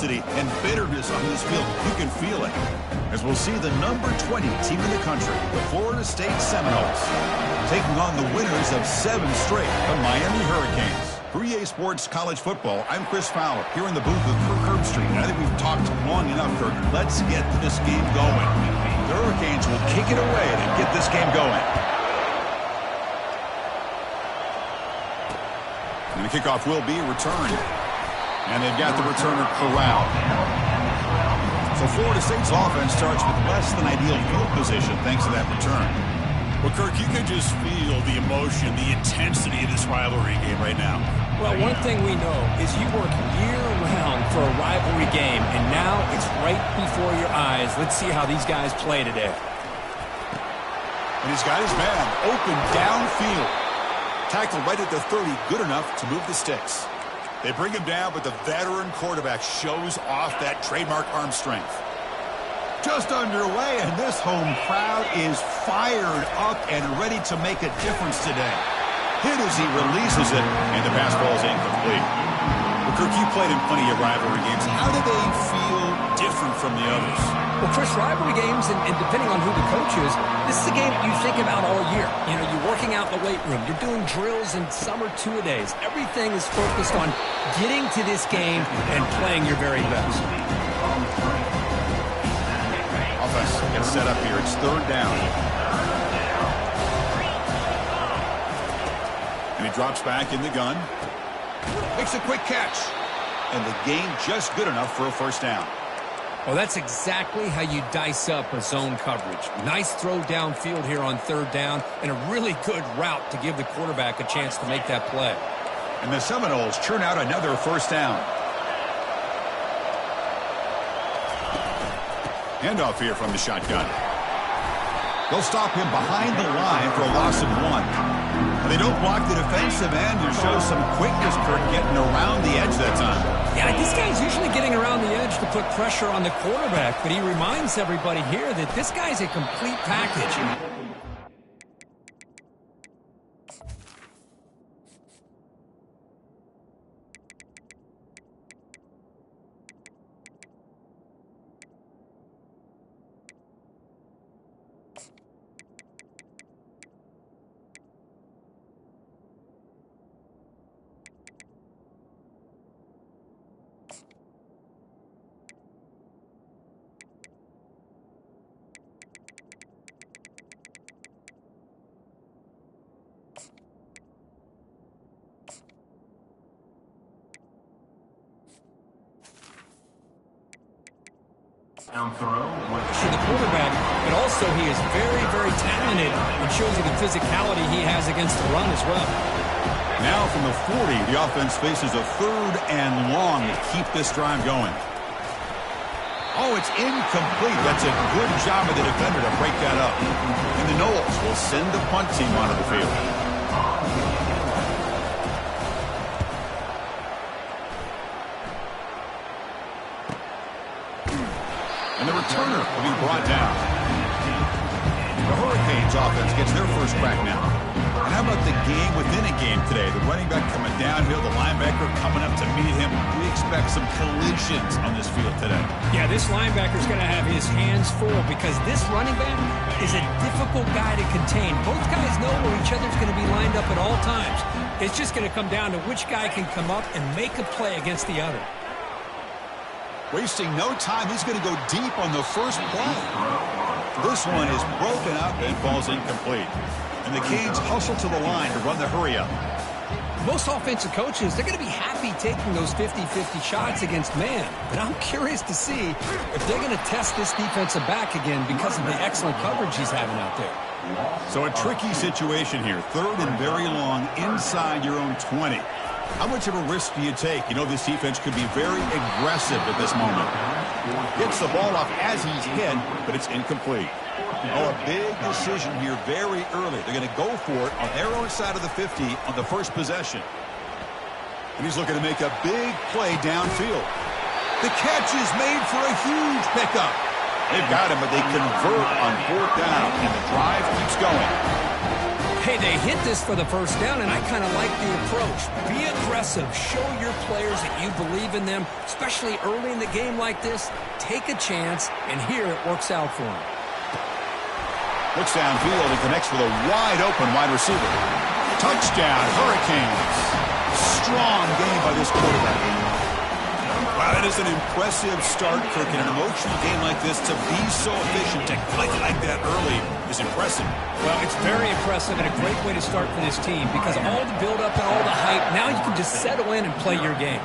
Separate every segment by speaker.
Speaker 1: intensity and bitterness on this field. You can feel it. As we'll see the number 20 team in the country, the Florida State Seminoles, taking on the winners of 7 straight, the Miami Hurricanes. For EA Sports College Football, I'm Chris Fowler, here in the booth with Kirk Herbstreit. I think we've talked long enough, Kirk. Let's get this game going. The Hurricanes will kick it away to get this game going. And the kickoff will be returned. And they've got the returner corralled. So Florida State's offense starts with less than ideal field position thanks to that return. Well, Kirk, you can just feel the emotion, the intensity of this rivalry game right now.
Speaker 2: Well, one thing we know is you work year-round for a rivalry game, and now it's right before your eyes. Let's see how these guys play today.
Speaker 1: And he's got his man open downfield. Tackled right at the 30, good enough to move the sticks. They bring him down, but the veteran quarterback shows off that trademark arm strength. Just underway, and this home crowd is fired up and ready to make a difference today. Hit as he releases it, and the pass ball is incomplete. Well, Kirk, you played in plenty of rivalry games. How do they feel different from the others?
Speaker 2: Well, Chris, rivalry games, and depending on who the coach is, this is a game that you think about all year. You know, you're working out in the weight room. You're doing drills and summer two-a-days. Everything is focused on getting to this game and playing your very best.
Speaker 1: Offense gets set up here. It's 3rd down. And he drops back in the gun. Makes a quick catch. And the gain just good enough for a 1st down.
Speaker 2: Well, that's exactly how you dice up a zone coverage. Nice throw downfield here on 3rd down, and a really good route to give the quarterback a chance to make that play.
Speaker 1: And the Seminoles churn out another 1st down. Handoff here from the shotgun. They'll stop him behind the line for a loss of 1. And they don't block the defensive end and show some quickness, Kirk, getting around the edge that time.
Speaker 2: Yeah, this guy's usually getting around the edge to put pressure on the quarterback, but he reminds everybody here that this guy's a complete package. To the quarterback, but also he is very, very talented and shows you the physicality he has against the run as well.
Speaker 1: Now from the 40, the offense faces a 3rd and long to keep this drive going. Oh, it's incomplete. That's a good job of the defender to break that up. And the Noles will send the punt team onto the field. And the returner will be brought down. The Hurricanes offense gets their first crack now. And how about the game within a game today? The running back coming downhill, the linebacker coming up to meet him. We expect some collisions on this field today.
Speaker 2: Yeah, this linebacker's going to have his hands full because this running back is a difficult guy to contain. Both guys know where each other's going to be lined up at all times. It's just going to come down to which guy can come up and make a play against the other.
Speaker 1: Wasting no time, he's going to go deep on the first play. This one is broken up and falls incomplete. And the Canes hustle to the line to run the hurry-up.
Speaker 2: Most offensive coaches, they're going to be happy taking those 50-50 shots against man. But I'm curious to see if they're going to test this defensive back again because of the excellent coverage he's having out there.
Speaker 1: So a tricky situation here. 3rd and very long inside your own 20. How much of a risk do you take? You know this defense could be very aggressive at this moment. Gets the ball off as he's hit, but it's incomplete. Oh, a big decision here very early. They're going to go for it on their own side of the 50 on the first possession. And he's looking to make a big play downfield. The catch is made for a huge pickup. They've got him, but they convert on 4th down, and the drive keeps going.
Speaker 2: Hey, they hit this for the first down, and I kind of like the approach. Be aggressive. Show your players that you believe in them, especially early in the game like this. Take a chance, and here it works out for them.
Speaker 1: Looks downfield and connects with a wide-open wide receiver. Touchdown, Hurricanes. Strong game by this quarterback. Wow, that is an impressive start, Kirk. In an emotional game like this, to be so efficient, to click like that early is impressive.
Speaker 2: Well, it's very impressive and a great way to start for this team because all the build-up and all the hype, now you can just settle in and play your game.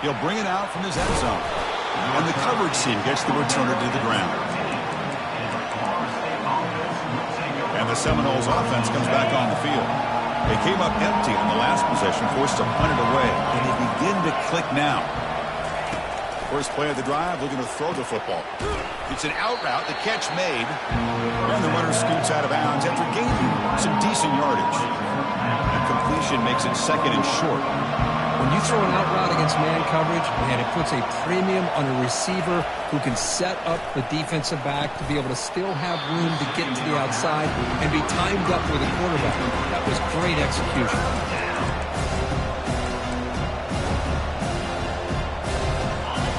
Speaker 1: He'll bring it out from his end zone. And the coverage team gets the returner to the ground. And the Seminoles offense comes back on the field. They came up empty on the last possession, forced to punt it away, and they begin to click now. First play of the drive, looking to throw the football. It's an out route, the catch made, and the runner scoots out of bounds after gaining some decent yardage. And completion makes it second and short.
Speaker 2: When you throw an out route against man coverage, man, it puts a premium on a receiver who can set up the defensive back to be able to still have room to get to the outside and be timed up with a quarterback. That was great execution.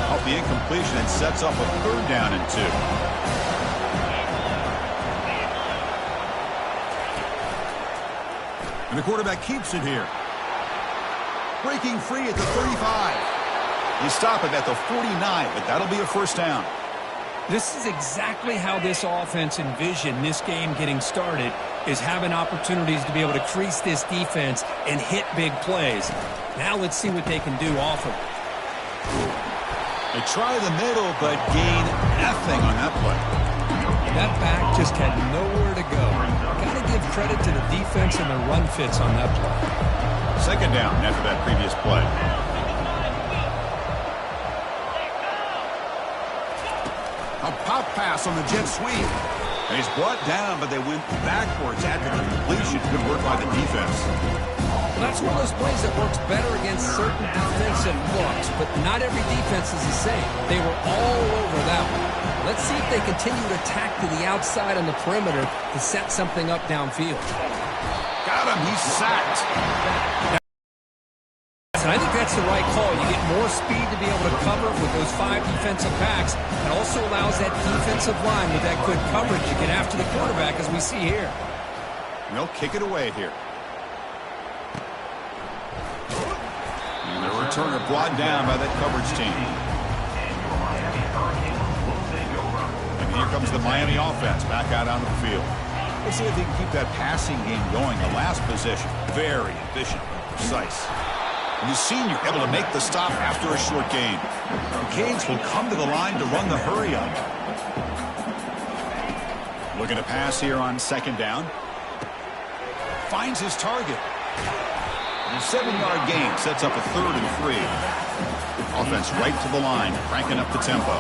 Speaker 1: Off the incompletion, and sets up a third down and 2. And the quarterback keeps it here. Breaking free at the 35. You stop it at the 49, but that'll be a first down.
Speaker 2: This is exactly how this offense envisioned this game getting started, is having opportunities to be able to crease this defense and hit big plays. Now let's see what they can do off of it.
Speaker 1: They try the middle, but gain nothing on that play.
Speaker 2: That back just had nowhere to go. Got to give credit to the defense and the run fits on that play.
Speaker 1: Second down after that previous play. A pop pass on the jet sweep. And he's brought down, but they went backwards after the completion. Good work by the defense.
Speaker 2: Well, that's one of those plays that works better against certain defensive looks, but not every defense is the same. They were all over that one. Let's see if they continue to attack to the outside on the perimeter to set something up downfield.
Speaker 1: Got him. He's sacked.
Speaker 2: And I think that's the right call. You get more speed to be able to cover with those 5 defensive backs. It also allows that defensive line with that good coverage to get after the quarterback, as we see here.
Speaker 1: And they'll kick it away here. And the returner brought down by that coverage team. And here comes the Miami offense back out onto the field. Let's see if they can keep that passing game going. The last possession, very efficient and precise. And the senior able to make the stop after a short gain. The Canes will come to the line to run the hurry up. Looking to pass here on second down. Finds his target. And a 7-yard gain sets up a 3rd and 3. Offense right to the line, cranking up the tempo.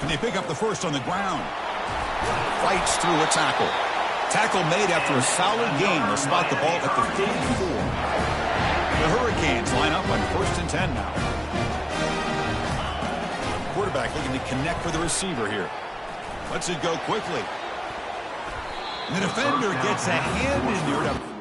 Speaker 1: And they pick up the first on the ground. Fights through a tackle. Tackle made after a solid gain. They'll spot the ball at the 34. The Hurricanes line up on 1st and 10 now. Quarterback looking to connect with the receiver here. Lets it go quickly. And the defender gets a hand in there.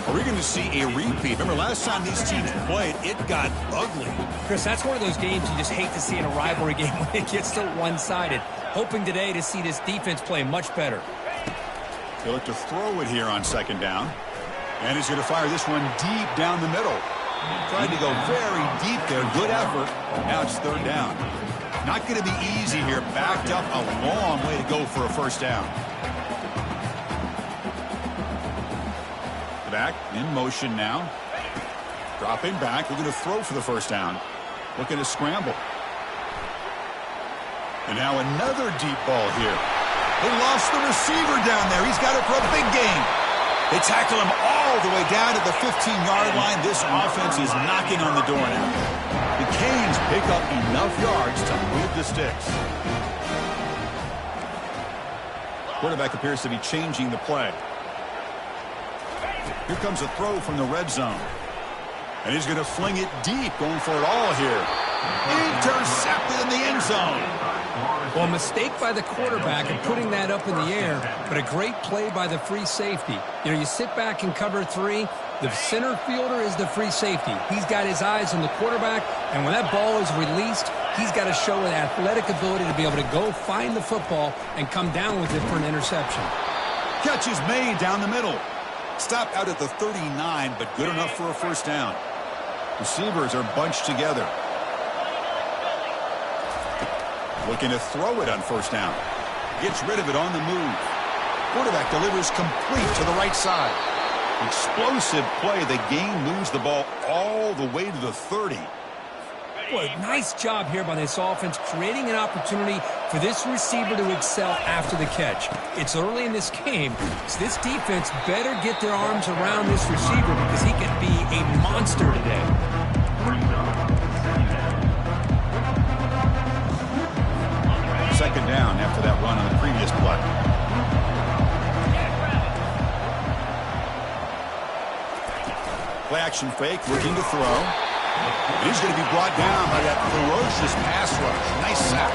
Speaker 1: Are we going to see a repeat? Remember, last time these teams played, it got ugly.
Speaker 2: Chris, that's one of those games you just hate to see in a rivalry game when it gets so one-sided. Hoping today to see this defense play much better.
Speaker 1: He'll look to throw it here on second down. And he's going to fire this one deep down the middle. Tried to go very deep there. Good effort. Now it's 3rd down. Not going to be easy here. Backed up a long way to go for a first down. Back in motion now. Dropping back, looking to throw for the first down. Looking to scramble. And now another deep ball here. They lost the receiver down there. He's got it for a big gain. They tackle him all the way down to the 15-yard line. This offense is knocking on the door now. The Canes pick up enough yards to move the sticks. Quarterback appears to be changing the play. Here comes a throw from the red zone. And he's going to fling it deep, going for it all here. Intercepted in the end zone.
Speaker 2: Well, a mistake by the quarterback in putting that up in the air, but a great play by the free safety. You know, you sit back and cover 3. The center fielder is the free safety. He's got his eyes on the quarterback, and when that ball is released, he's got to show an athletic ability to be able to go find the football and come down with it for an interception.
Speaker 1: Catch is made down the middle. Stopped out at the 39, but good enough for a first down. Receivers are bunched together. Looking to throw it on first down. Gets rid of it on the move. Quarterback delivers complete to the right side. Explosive play. The game moves the ball all the way to the 30.
Speaker 2: Boy, nice job here by this offense, creating an opportunity for this receiver to excel after the catch. It's early in this game, so this defense better get their arms around this receiver because he can be a monster today.
Speaker 1: Second down after that run on the previous play. Play action fake, looking to throw. And he's going to be brought down by that ferocious pass rush. Nice sack.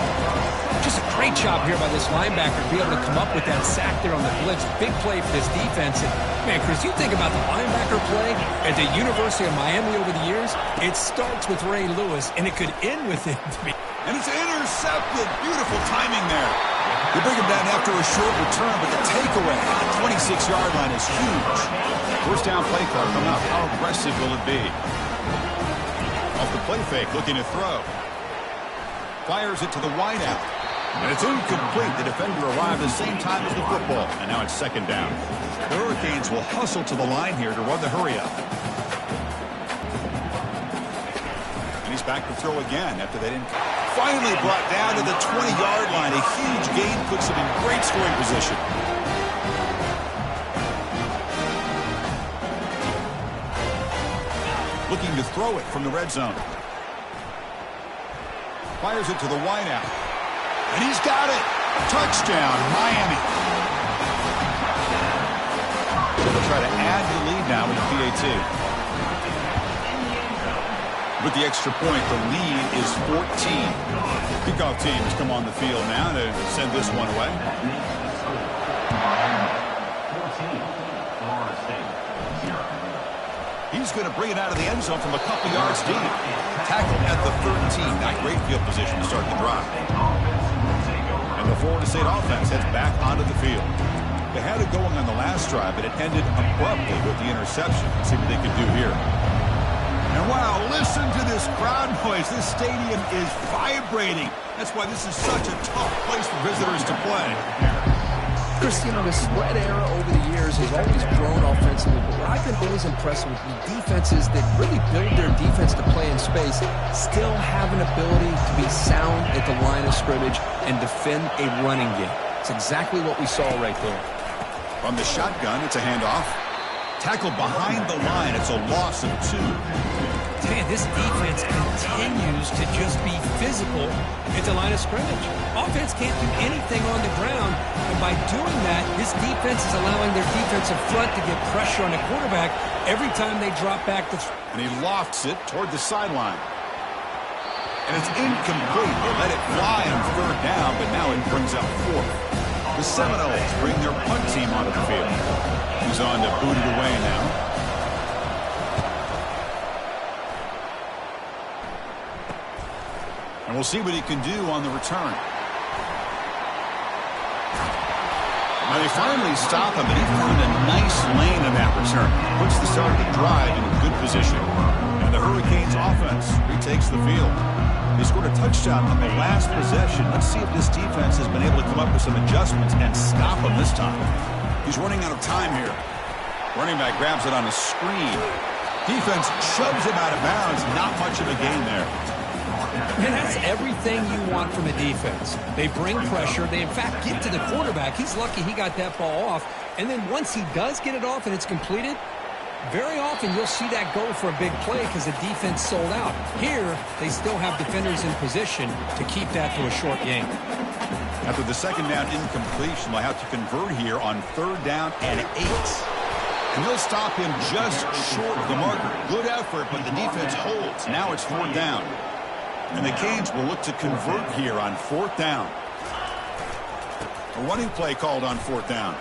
Speaker 2: Just a great job here by this linebacker to be able to come up with that sack there on the blitz. Big play for this defense. And, man, Chris, you think about the linebacker play at the University of Miami over the years, it starts with Ray Lewis, and it could end with him.
Speaker 1: And it's intercepted. Beautiful timing there. They bring him down after a short return, but the takeaway on the 26-yard line is huge. First down play call coming up. How aggressive will it be? Off the play fake, looking to throw. Fires it to the wideout. And it's incomplete. The defender arrived at the same time as the football. And now it's second down. The Hurricanes will hustle to the line here to run the hurry up. And he's back to throw again after they didn't. Finally brought down to the 20-yard line. A huge gain puts him in great scoring position. Looking to throw it from the red zone. Fires it to the wideout. And he's got it. Touchdown, Miami. They'll try to add the lead now with PAT. With the extra point, the lead is 14. Kickoff team has come on the field now to send this one away. He's going to bring it out of the end zone from a couple yards deep. Tackled at the 13. Not great field position to start the drive. And the Florida State offense heads back onto the field. They had it going on the last drive, but it ended abruptly with the interception. Let's see what they can do here. And wow, listen to this crowd noise. This stadium is vibrating. That's why this is such a tough place for visitors to play.
Speaker 2: Chris, you know, the spread era over the years has always grown offensively, but what I've been always impressed with the defenses that really build their defense to play in space still have an ability to be sound at the line of scrimmage and defend a running game. It's exactly what we saw right there.
Speaker 1: From the shotgun, it's a handoff. Tackled behind the line. It's a loss of 2.
Speaker 2: Man, this defense continues to just be physical at the line of scrimmage. Offense can't do anything on the ground, and by doing that, this defense is allowing their defensive front to get pressure on the quarterback every time they drop back.
Speaker 1: And he lofts it toward the sideline. And it's incomplete. They let it fly on third down, but now it brings up 4th. The Seminoles bring their punt team onto the field. He's on to boot it away now. And we'll see what he can do on the return. Now they finally stop him, and he found a nice lane in that return. Puts the start of the drive in a good position. And the Hurricanes offense retakes the field. They scored a touchdown on the last possession. Let's see if this defense has been able to come up with some adjustments and stop him this time. He's running out of time here. Running back grabs it on a screen. Defense shoves him out of bounds. Not much of a gain there.
Speaker 2: And that's everything you want from a defense. They bring pressure. They, in fact, get to the quarterback. He's lucky he got that ball off. And then once he does get it off and it's completed, very often you'll see that go for a big play because the defense sold out. Here, they still have defenders in position to keep that to a short game.
Speaker 1: After the second down incompletion, they'll have to convert here on 3rd down and 8. And they'll stop him just short of the marker. Good effort, but the defense holds. Now it's 4th down. And the Canes will look to convert here on 4th down. A running play called on 4th down.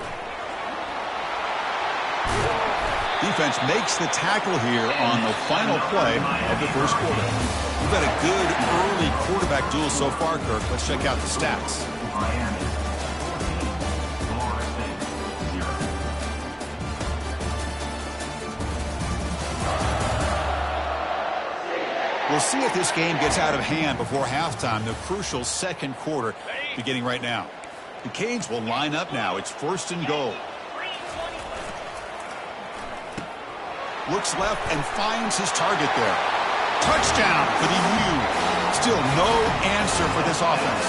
Speaker 1: Defense makes the tackle here on the final play of the first quarter. We've got a good early quarterback duel so far, Kirk. Let's check out the stats. We'll see if this game gets out of hand before halftime. The crucial second quarter beginning right now. The Canes will line up now. It's 1st and goal. Looks left and finds his target there. Touchdown for the U. Still no answer for this offense.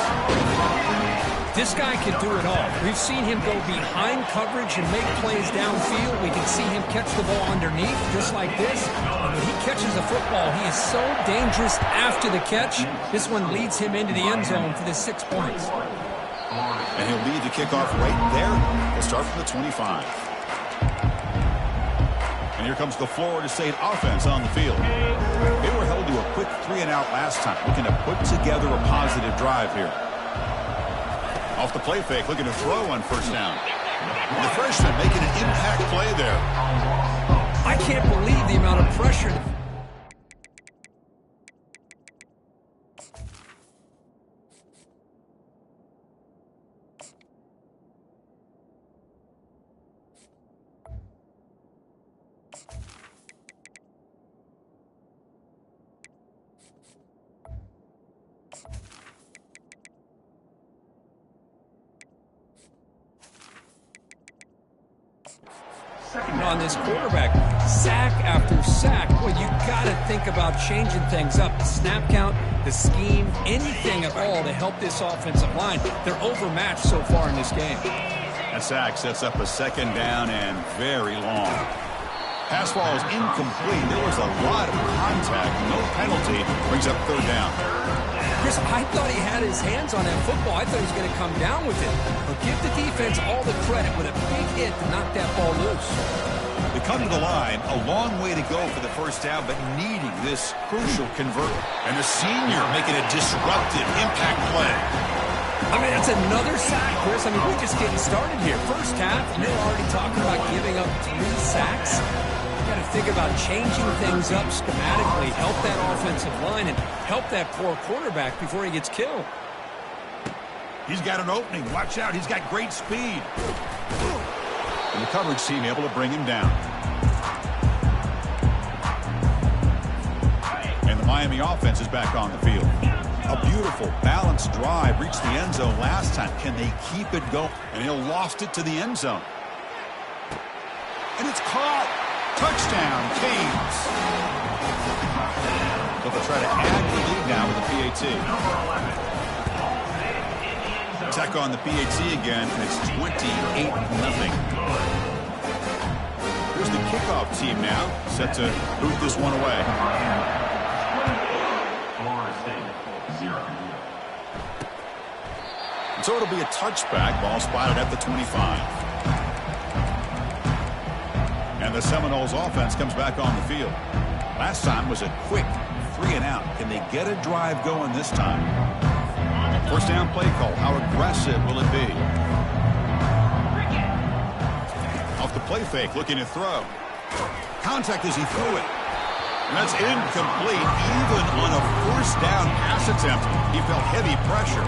Speaker 2: This guy can do it all. We've seen him go behind coverage and make plays downfield. We can see him catch the ball underneath just like this. And when he catches the football, he is so dangerous after the catch. This one leads him into the end zone for the 6 points.
Speaker 1: And he'll lead the kickoff right there. He'll start from the 25. And here comes the Florida State offense on the field. They were held to a quick 3-and-out last time, looking to put together a positive drive here. Off the play fake, looking to throw on 1st down. And the freshman making an impact play there.
Speaker 2: I can't believe the amount of pressure. On this quarterback, sack after sack. Well, you got to think about changing things up. The snap count, the scheme, anything at all to help this offensive line. They're overmatched so far in this game.
Speaker 1: That sack sets up a 2nd down and very long. Pass ball is incomplete. There was a lot of contact. No penalty. Brings up 3rd down.
Speaker 2: Chris, I thought he had his hands on that football. I thought he was going to come down with it. But give the defense all the credit with a big hit to knock that ball loose.
Speaker 1: They come to the line, a long way to go for the 1st down, but needing this crucial convert. And the senior making a disruptive impact play.
Speaker 2: I mean, that's another sack, Chris. I mean, we're just getting started here. First half, and you're already talking about giving up 3 sacks. You got to think about changing things up schematically, help that offensive line, and help that poor quarterback before he gets killed.
Speaker 1: He's got an opening. Watch out. He's got great speed. And the coverage team able to bring him down. And the Miami offense is back on the field. A beautiful, balanced drive. Reached the end zone last time. Can they keep it going? And he'll loft it to the end zone. And it's caught. Touchdown, Canes. So they'll try to add the lead now with the PAT. Attack on the PAT again, and it's 28-0. Here's the kickoff team now, set to boot this one away. And so it'll be a touchback, ball spotted at the 25. And the Seminoles offense comes back on the field. Last time was a quick 3-and-out. Can they get a drive going this time? 1st down play call. How aggressive will it be? Off the play fake, looking to throw. Contact as he threw it. And that's incomplete. Even on a 1st down pass attempt, he felt heavy pressure.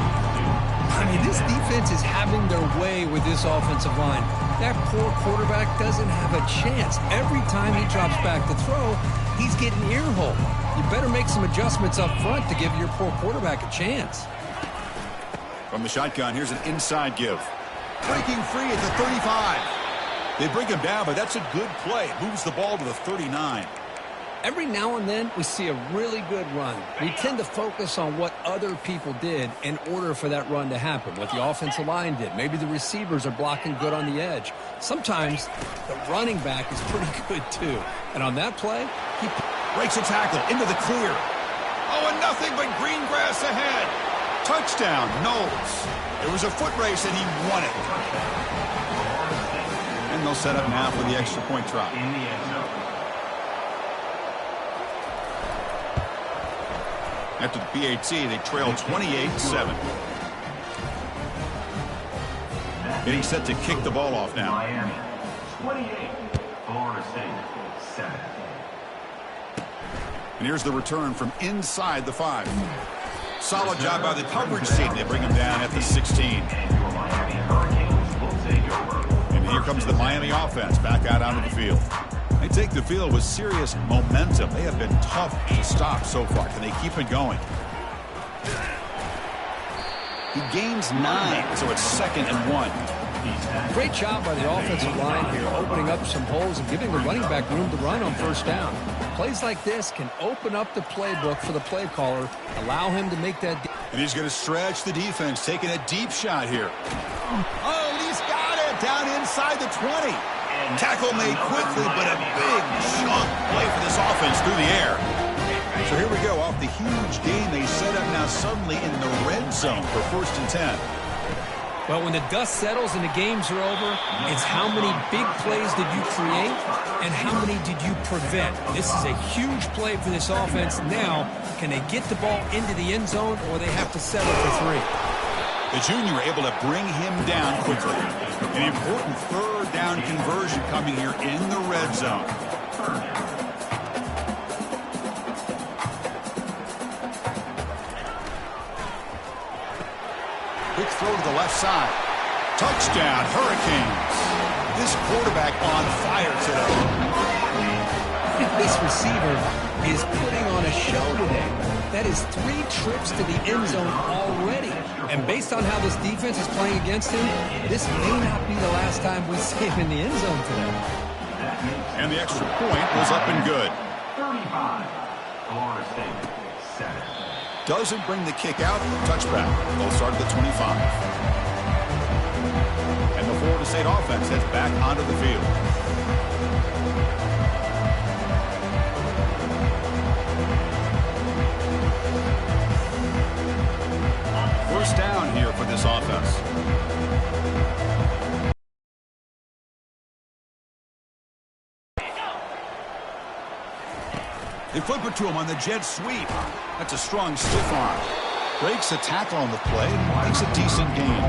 Speaker 2: I mean, this defense is having their way with this offensive line. That poor quarterback doesn't have a chance. Every time he drops back to throw, he's getting earholed. You better make some adjustments up front to give your poor quarterback a chance.
Speaker 1: From the shotgun, here's an inside give. Breaking free at the 35. They bring him down, but that's a good play. It moves the ball to the 39.
Speaker 2: Every now and then, we see a really good run. We tend to focus on what other people did in order for that run to happen, what the offensive line did. Maybe the receivers are blocking good on the edge. Sometimes the running back is pretty good, too. And on that play, he
Speaker 1: breaks a tackle into the clear. Oh, and nothing but green grass ahead. Touchdown, Knowles. It was a foot race, and he won it. And they'll set up now for the extra point try. After the PAT, they trail 28-7. Getting set to kick the ball off now.
Speaker 3: Miami, 28, Florida State, 7.
Speaker 1: And here's the return from inside the 5. Solid job by the coverage team. They bring him down at the 16. And here comes the Miami offense back out onto the field. They take the field with serious momentum. They have been tough to stop so far. Can they keep it going? He gains 9, so it's 2nd and 1.
Speaker 2: Great job by the offensive line here, opening up some holes and giving the running back room to run on first down. Plays like this can open up the playbook for the play caller, allow him to make that.
Speaker 1: And he's going to stretch the defense, taking a deep shot here. Oh, he's got it down inside the 20. Tackle made quickly, but a big chunk play for this offense through the air. So here we go. Off the huge gain, they set up now suddenly in the red zone for 1st and 10.
Speaker 2: Well, when the dust settles and the games are over, it's how many big plays did you create and how many did you prevent. This is a huge play for this offense. Now, can they get the ball into the end zone or they have to settle for 3?
Speaker 1: The junior able to bring him down quickly. An important 3rd down conversion coming here in the red zone. Quick throw to the left side. Touchdown, Hurricanes. This quarterback on fire today.
Speaker 2: This receiver is putting on a show today. That is 3 trips to the end zone already. And based on how this defense is playing against him, this may not be the last time we see him in the end zone today.
Speaker 1: And the extra point was up and good.
Speaker 3: 35, Florida State, 7.
Speaker 1: Doesn't bring the kick out. Touchback. They'll start at the 25. And the Florida State offense heads back onto the field. First down here for this offense. They flip it to him on the jet sweep. That's a strong stiff arm. Breaks a tackle on the play. Makes a decent gain.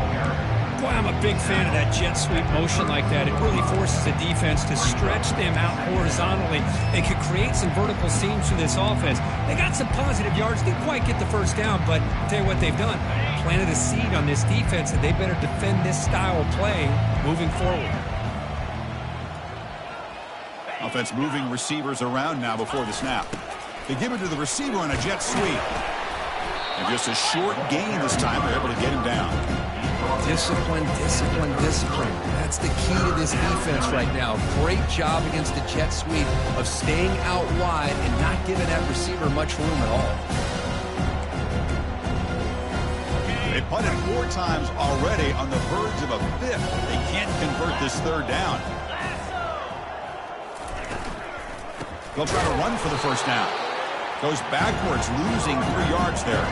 Speaker 2: Boy, I'm a big fan of that jet sweep motion like that. It really forces the defense to stretch them out horizontally and can create some vertical seams for this offense. They got some positive yards. Didn't quite get the first down, but I'll tell you what they've done. Planted a seed on this defense, and they better defend this style of play moving forward.
Speaker 1: Offense moving receivers around now before the snap. They give it to the receiver on a jet sweep. And just a short gain this time. They're able to get him down.
Speaker 2: Discipline, discipline, discipline. That's the key to this defense right now. Great job against the jet sweep of staying out wide and not giving that receiver much room at all.
Speaker 1: They punted 4 times already on the verge of a 5th. They can't convert this 3rd down. They'll try to run for the first down. Goes backwards, losing 3 yards there.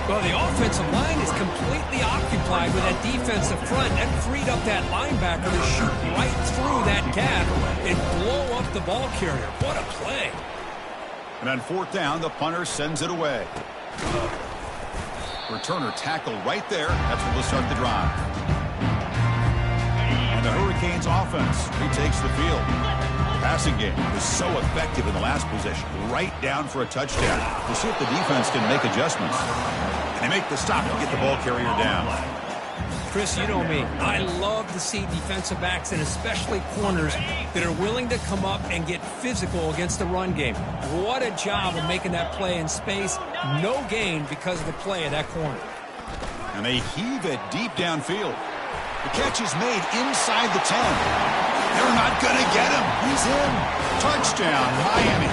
Speaker 2: Well, the offensive line is completely occupied with that defensive front. That freed up that linebacker to shoot right through that gap and blow up the ball carrier. What a play.
Speaker 1: And on 4th down, the punter sends it away. Returner tackle right there. That's where they'll start the drive. And the Hurricanes offense retakes the field. Passing game was so effective in the last possession. Right down for a touchdown. We'll see if the defense can make adjustments. And they make the stop to get the ball carrier down.
Speaker 2: Chris, you know me. I love to see defensive backs and especially corners that are willing to come up and get physical against the run game. What a job of making that play in space. No gain because of the play of that corner.
Speaker 1: And they heave it deep downfield. The catch is made inside the 10. They're not going to get him. He's in. Touchdown, Miami.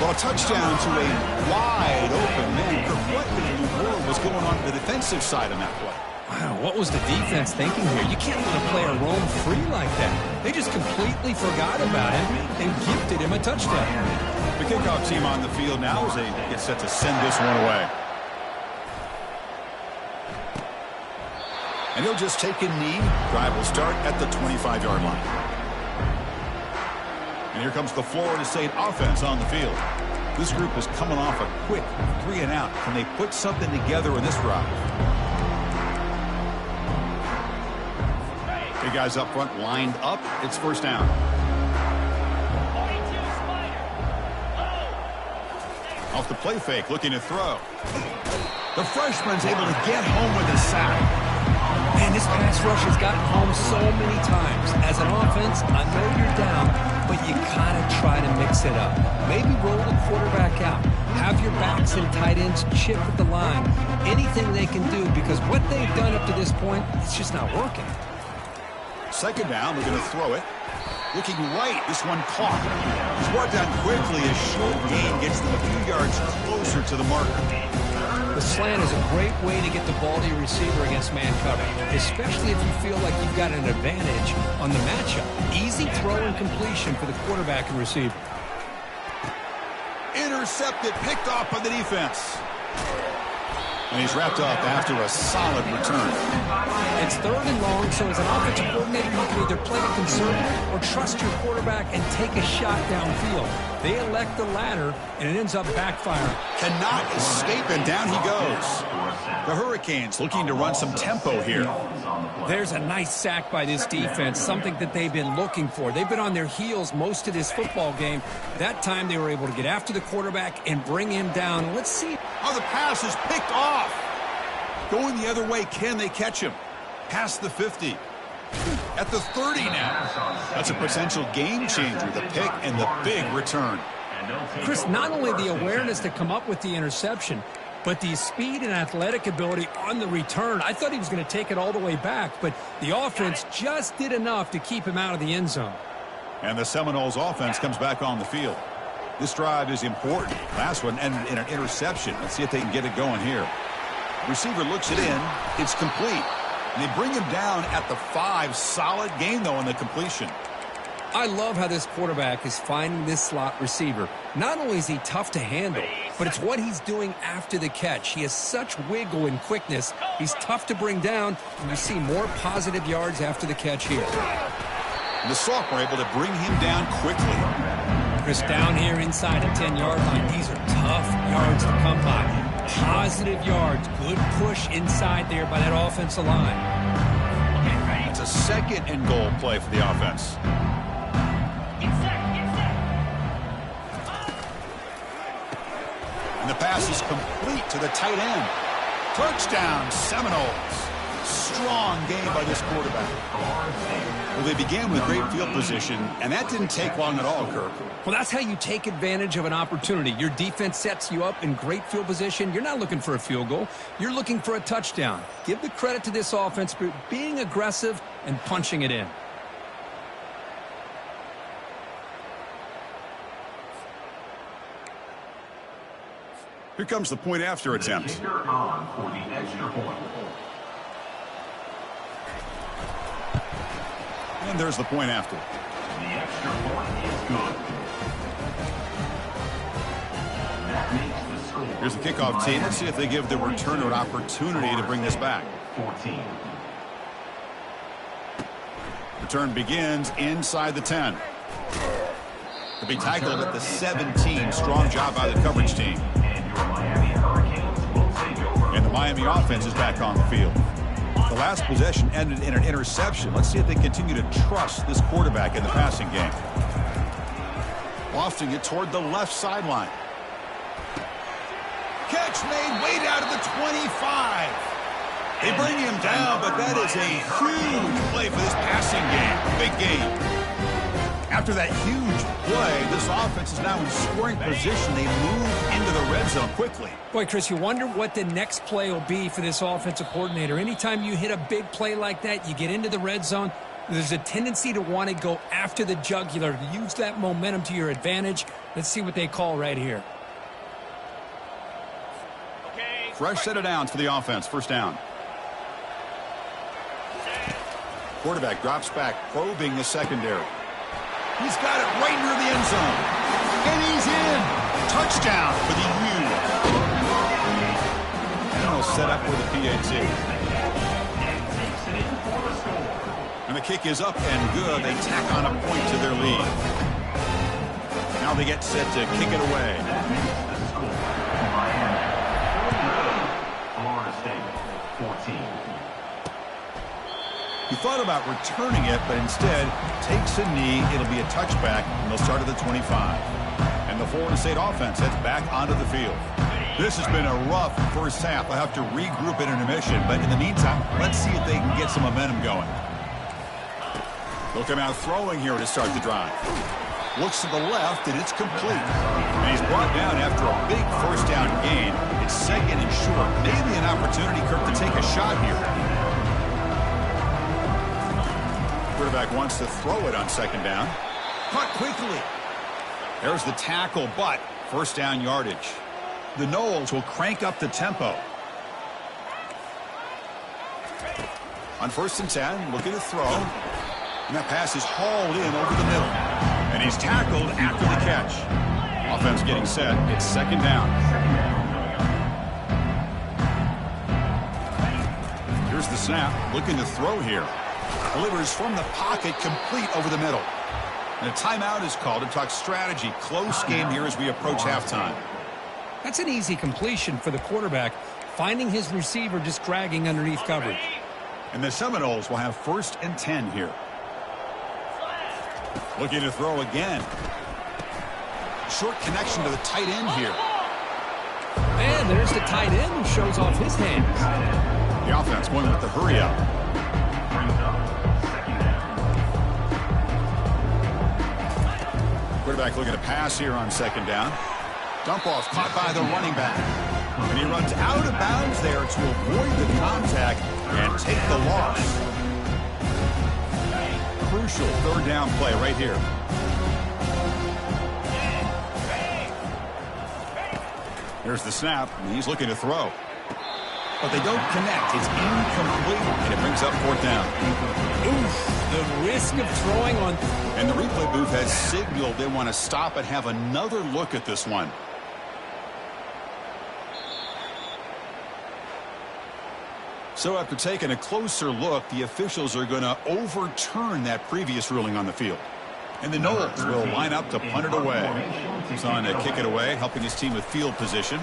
Speaker 1: Well, a touchdown to a wide open man. What in the world was going on the defensive side on that play?
Speaker 2: Wow, what was the defense thinking here? You can't let a player roam free like that. They just completely forgot about him and gifted him a touchdown.
Speaker 1: The kickoff team on the field now as they get set to send this one away. And he'll just take a knee. Drive will start at the 25-yard line. And here comes the Florida State offense on the field. This group is coming off a quick 3-and-out. Can they put something together in this drive? Big guys up front lined up. It's first down. Off the play fake, looking to throw. The freshman's able to get home with a sack.
Speaker 2: Man, this pass rush has gotten home so many times. As an offense, I know you're down, but you gotta try to mix it up. Maybe roll the quarterback out. Have your backs and tight ends chip at the line. Anything they can do, because what they've done up to this point, it's just not working.
Speaker 1: Second down, they're going to throw it. Looking right, this one caught. He's brought down quickly. A short gain gets them a few yards closer to the marker.
Speaker 2: The slant is a great way to get the ball to your receiver against man coverage, especially if you feel like you've got an advantage on the matchup. Easy throw and completion for the quarterback and receiver.
Speaker 1: Intercepted, picked off by the defense. And he's wrapped up after a solid return.
Speaker 2: It's third and long, so as an offensive coordinator, you can either play it conservative or trust your quarterback and take a shot downfield. They elect the latter, and it ends up backfiring.
Speaker 1: Cannot escape, and down he goes. The Hurricanes looking to run some tempo here.
Speaker 2: There's a nice sack by this defense, something that they've been looking for. They've been on their heels most of this football game. That time they were able to get after the quarterback and bring him down. Let's see.
Speaker 1: Oh, the pass is picked off. Going the other way, can they catch him? Past the 50. At the 30 now. That's a potential game changer, the pick and the big return.
Speaker 2: Chris, not only the awareness to come up with the interception, but the speed and athletic ability on the return. I thought he was going to take it all the way back, but the offense just did enough to keep him out of the end zone.
Speaker 1: And the Seminoles offense comes back on the field. This drive is important. Last one ended in an interception. Let's see if they can get it going here. Receiver looks it in. It's complete. And they bring him down at the 5. Solid gain, though, on the completion.
Speaker 2: I love how this quarterback is finding this slot receiver. Not only is he tough to handle, but it's what he's doing after the catch. He has such wiggle and quickness. He's tough to bring down, and you see more positive yards after the catch here.
Speaker 1: And the sophomore able to bring him down quickly.
Speaker 2: Chris, down here inside the 10-yard line, these are tough yards to come by. Positive yards, good push inside there by that offensive line.
Speaker 1: It's a second and goal play for the offense. And the pass is complete to the tight end. Touchdown, Seminoles. Strong game by this quarterback. Well, they began with great field position, and that didn't take long at all, Kirk.
Speaker 2: Well, that's how you take advantage of an opportunity. Your defense sets you up in great field position. You're not looking for a field goal. You're looking for a touchdown. Give the credit to this offense for being aggressive and punching it in.
Speaker 1: Here comes the point after attempt.
Speaker 3: Kicker on for the extra point.
Speaker 1: And there's the point after.
Speaker 3: The extra point is good. That makes the score.
Speaker 1: Here's the kickoff team. Let's see if they give the returner an opportunity to bring this back.
Speaker 3: 14.
Speaker 1: Return begins inside the 10. To be tackled at the 17. Strong job by the coverage team.
Speaker 3: And your Miami Hurricanes will take over.
Speaker 1: And the Miami offense is back on the field. The last possession ended in an interception. Let's see if they continue to trust this quarterback in the passing game. Lofting it toward the left sideline. Catch made way down to the 25. They bring him down, but that is a huge play for this passing game. Big game. After that huge play, this offense is now in scoring position. They move into the red zone quickly.
Speaker 2: Boy, Chris, you wonder what the next play will be for this offensive coordinator. Anytime you hit a big play like that, you get into the red zone, There's a tendency to want to go after the jugular, to use that momentum to your advantage. Let's see what they call right here.
Speaker 1: Fresh set of downs for the offense. First down. Quarterback drops back, probing the secondary. He's got it right near the end zone. And he's in. Touchdown for the U. And they'll set up with a PAT. And the kick is up and good. They tack on a point to their lead. Now they get set to kick it away.
Speaker 3: Florida State, 14.
Speaker 1: He thought about returning it, but instead takes a knee. It'll be a touchback, and they'll start at the 25. And the Florida State offense heads back onto the field. This has been a rough first half. They'll have to regroup at intermission, but in the meantime, let's see if they can get some momentum going. They'll come out throwing here to start the drive. Looks to the left, and it's complete. And he's brought down after a big first down gain. It's second and short. Maybe an opportunity, Kirk, to take a shot here. Quarterback wants to throw it on second down. Caught quickly. There's the tackle, but first down yardage. The Noles will crank up the tempo. On 1st and 10, looking to throw. And that pass is hauled in over the middle. And he's tackled after the catch. Offense getting set. It's second down. Here's the snap. Looking to throw here. Delivers from the pocket, complete over the middle. And a timeout is called to talk strategy. Close game here as we approach halftime.
Speaker 2: That's an easy completion for the quarterback, finding his receiver just dragging underneath coverage.
Speaker 1: And the Seminoles will have 1st and 10 here. Looking to throw again. Short connection to the tight end here.
Speaker 2: And there's the tight end who shows off his hands.
Speaker 1: The offense going with the hurry up. Quarterback looking to pass here on second down. Dump off caught by the running back. And he runs out of bounds there to avoid the contact and take the loss. Crucial third down play right here. Here's the snap, and he's looking to throw. But they don't connect. It's incomplete, and it brings up 4th down.
Speaker 2: Oof, the risk of throwing on.
Speaker 1: And the replay booth has signaled they want to stop and have another look at this one. So after taking a closer look, the officials are going to overturn that previous ruling on the field. And the Noles will line up to punt it away. He's on to kick it away, helping his team with field position.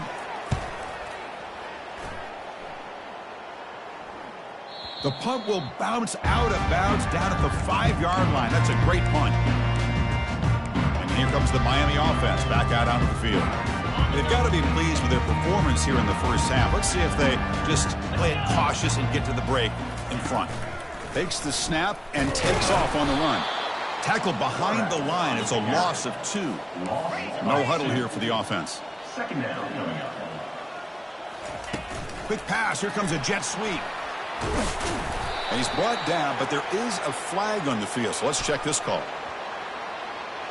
Speaker 1: The punt will bounce out of bounds down at the 5-yard line. That's a great punt. And here comes the Miami offense back out onto the field. They've got to be pleased with their performance here in the first half. Let's see if they just play it cautious and get to the break in front. Takes the snap and takes off on the run. Tackled behind the line. It's a loss of 2. No huddle here for the offense.
Speaker 3: Second down coming up.
Speaker 1: Quick pass. Here comes a jet sweep. And he's brought down, but there is a flag on the field. So let's check this call.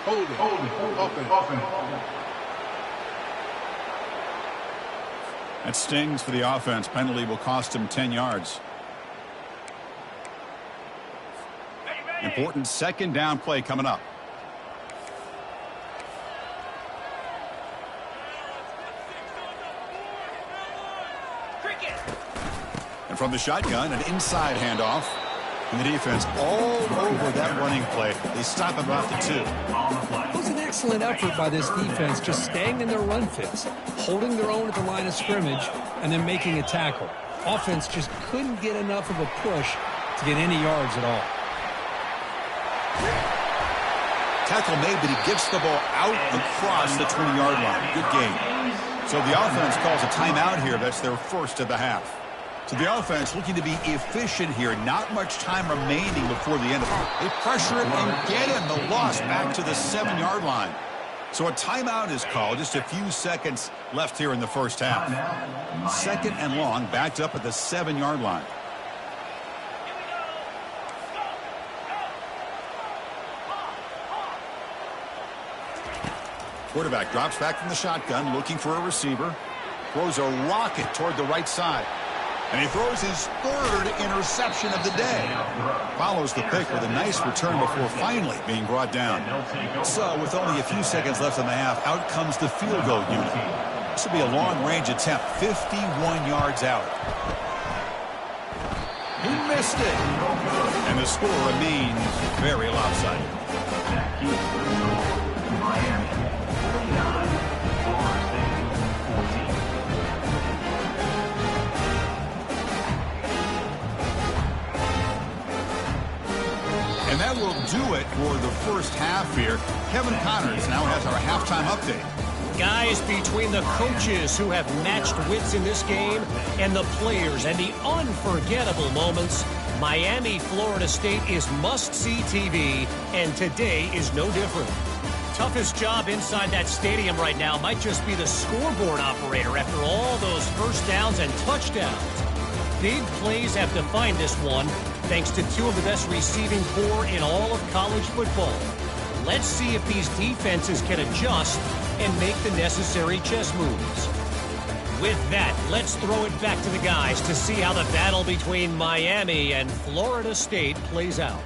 Speaker 3: Hold it. Open.
Speaker 1: That stings for the offense. Penalty will cost him 10 yards. Important second down play coming up. And from the shotgun, an inside handoff. And the defense all over that running play. They stop at about the 2.
Speaker 2: It was an excellent effort by this defense, just staying in their run fits, holding their own at the line of scrimmage, and then making a tackle. Offense just couldn't get enough of a push to get any yards at all.
Speaker 1: Tackle made, but he gets the ball out across the 20-yard line. Good game. So the offense calls a timeout here. That's their first of the half. So the offense looking to be efficient here. Not much time remaining before the end of it. They pressure him and get him. The loss back to the 7-yard line. So a timeout is called. Just a few seconds left here in the first half. Second and long, backed up at the 7-yard line. Quarterback drops back from the shotgun, looking for a receiver. Throws a rocket toward the right side. And he throws his third interception of the day. Follows the pick with a nice return before finally being brought down. So with only a few seconds left in the half, out comes the field goal unit. This will be a long-range attempt, 51 yards out. He missed it. And the score remains very lopsided. And that will do it for the first half here. Kevin Connors now has our halftime update.
Speaker 4: Guys, between the coaches who have matched wits in this game and the players and the unforgettable moments, Miami, Florida State is must-see TV, and today is no different. Toughest job inside that stadium right now might just be the scoreboard operator after all those first downs and touchdowns. Big plays have defined this one, thanks to two of the best receiving corps in all of college football. Let's see if these defenses can adjust and make the necessary chess moves. With that, let's throw it back to the guys to see how the battle between Miami and Florida State plays out.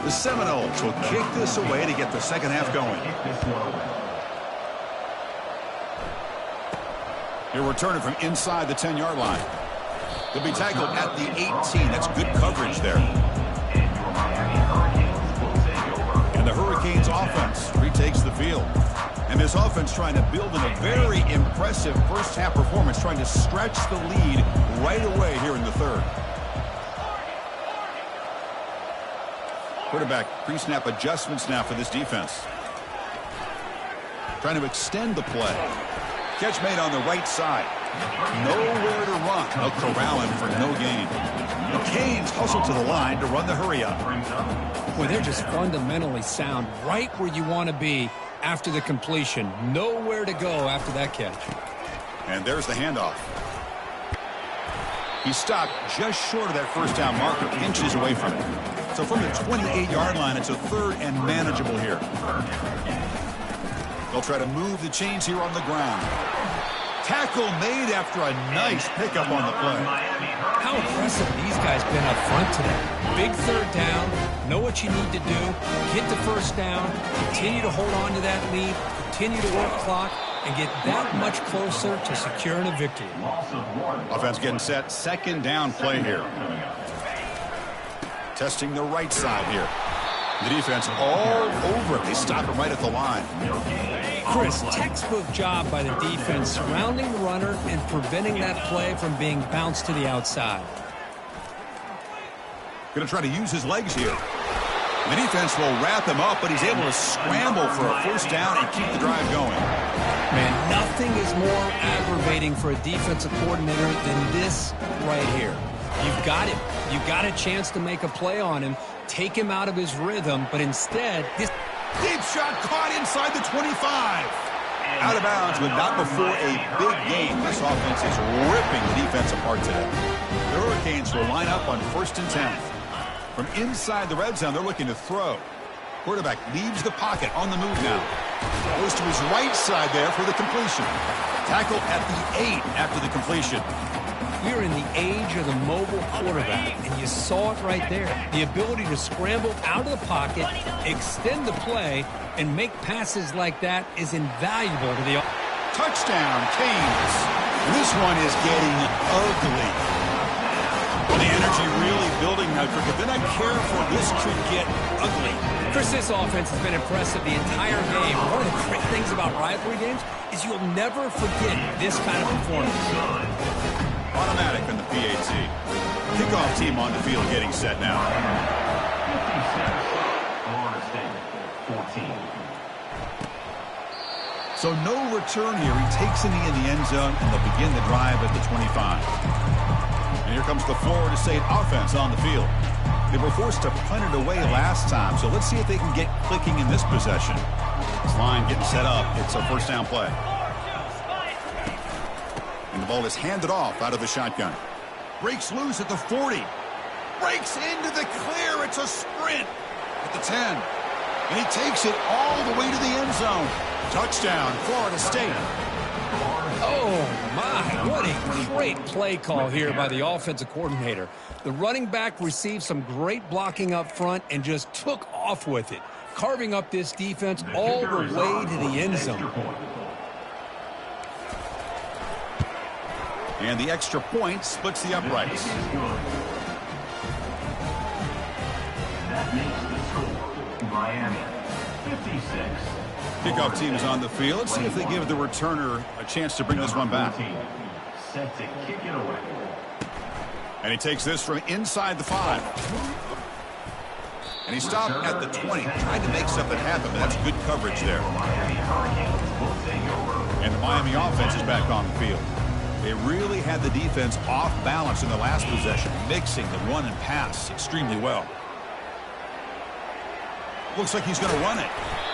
Speaker 1: The Seminoles will kick this away to get the second half going. He'll return it from inside the 10-yard line. He'll be tackled at the 18. That's good coverage there. And the Hurricanes offense retakes the field. And this offense trying to build in a very impressive first half performance, trying to stretch the lead right away here in the third. Quarterback pre-snap adjustments now for this defense. Trying to extend the play. Catch made on the right side. Nowhere to run. They'll corral him for no gain. The Canes hustle to the line to run the hurry up.
Speaker 2: Boy, they're just fundamentally sound, right where you want to be after the completion. Nowhere to go after that catch.
Speaker 1: And there's the handoff. He stopped just short of that first down marker, inches away from it. So from the 28-yard line, it's a third and manageable here. They'll try to move the chains here on the ground. Tackle made after a nice pickup on the play.
Speaker 2: How impressive these guys been up front today. Big third down, know what you need to do, get the first down, continue to hold on to that lead, continue to work clock, and get that much closer to securing a victory.
Speaker 1: Offense getting set, second down play here. Testing the right side here. The defense all over it. They stop it right at the line.
Speaker 2: Chris, textbook job by the defense surrounding the runner and preventing that play from being bounced to the outside.
Speaker 1: Going to try to use his legs here. The defense will wrap him up, but he's able to scramble for a first down and keep the drive going.
Speaker 2: Man, nothing is more aggravating for a defensive coordinator than this right here. You've got him. You've got a chance to make a play on him, take him out of his rhythm, but instead, this
Speaker 1: deep shot caught inside the 25. Out of bounds, but not before a big game. This offense is ripping the defense apart today. The Hurricanes will line up on 1st and 10. From inside the red zone, they're looking to throw. Quarterback leaves the pocket on the move now. Goes to his right side there for the completion. Tackle at the 8 after the completion.
Speaker 2: We're in the age of the mobile quarterback, and you saw it right there. The ability to scramble out of the pocket, extend the play, and make passes like that is invaluable to the
Speaker 1: touchdown, Canes. This one is getting ugly. The energy really building now. If they're not careful, this could get ugly.
Speaker 2: Chris, this offense has been impressive the entire game. One of the great things about rivalry games is you'll never forget this kind of performance.
Speaker 1: Automatic on the PAT. Kickoff team on the field getting set now.
Speaker 3: 14.
Speaker 1: So no return here. He takes in the end zone, and they'll begin the drive at the 25. And here comes the Florida State offense on the field. They were forced to punt it away last time, so let's see if they can get clicking in this possession. This line getting set up. It's a first down play. And the ball is handed off out of the shotgun. Breaks loose at the 40. Breaks into the clear. It's a sprint at the 10. And he takes it all the way to the end zone. Touchdown, Florida State.
Speaker 2: Oh, my. What a great play call here by the offensive coordinator. The running back received some great blocking up front and just took off with it, carving up this defense all the way to the end zone.
Speaker 1: And the extra point splits the uprights.
Speaker 3: That makes the score Miami 56.
Speaker 1: Kickoff team is on the field. Let's see if they give the returner a chance to bring this one back.
Speaker 3: Set to kick it away.
Speaker 1: And he takes this from inside the 5. And he stopped at the 20. Tried to make something happen, but that's good coverage there. And the Miami offense is back on the field. They really had the defense off balance in the last possession, mixing the run and pass extremely well. Looks like he's going to run it.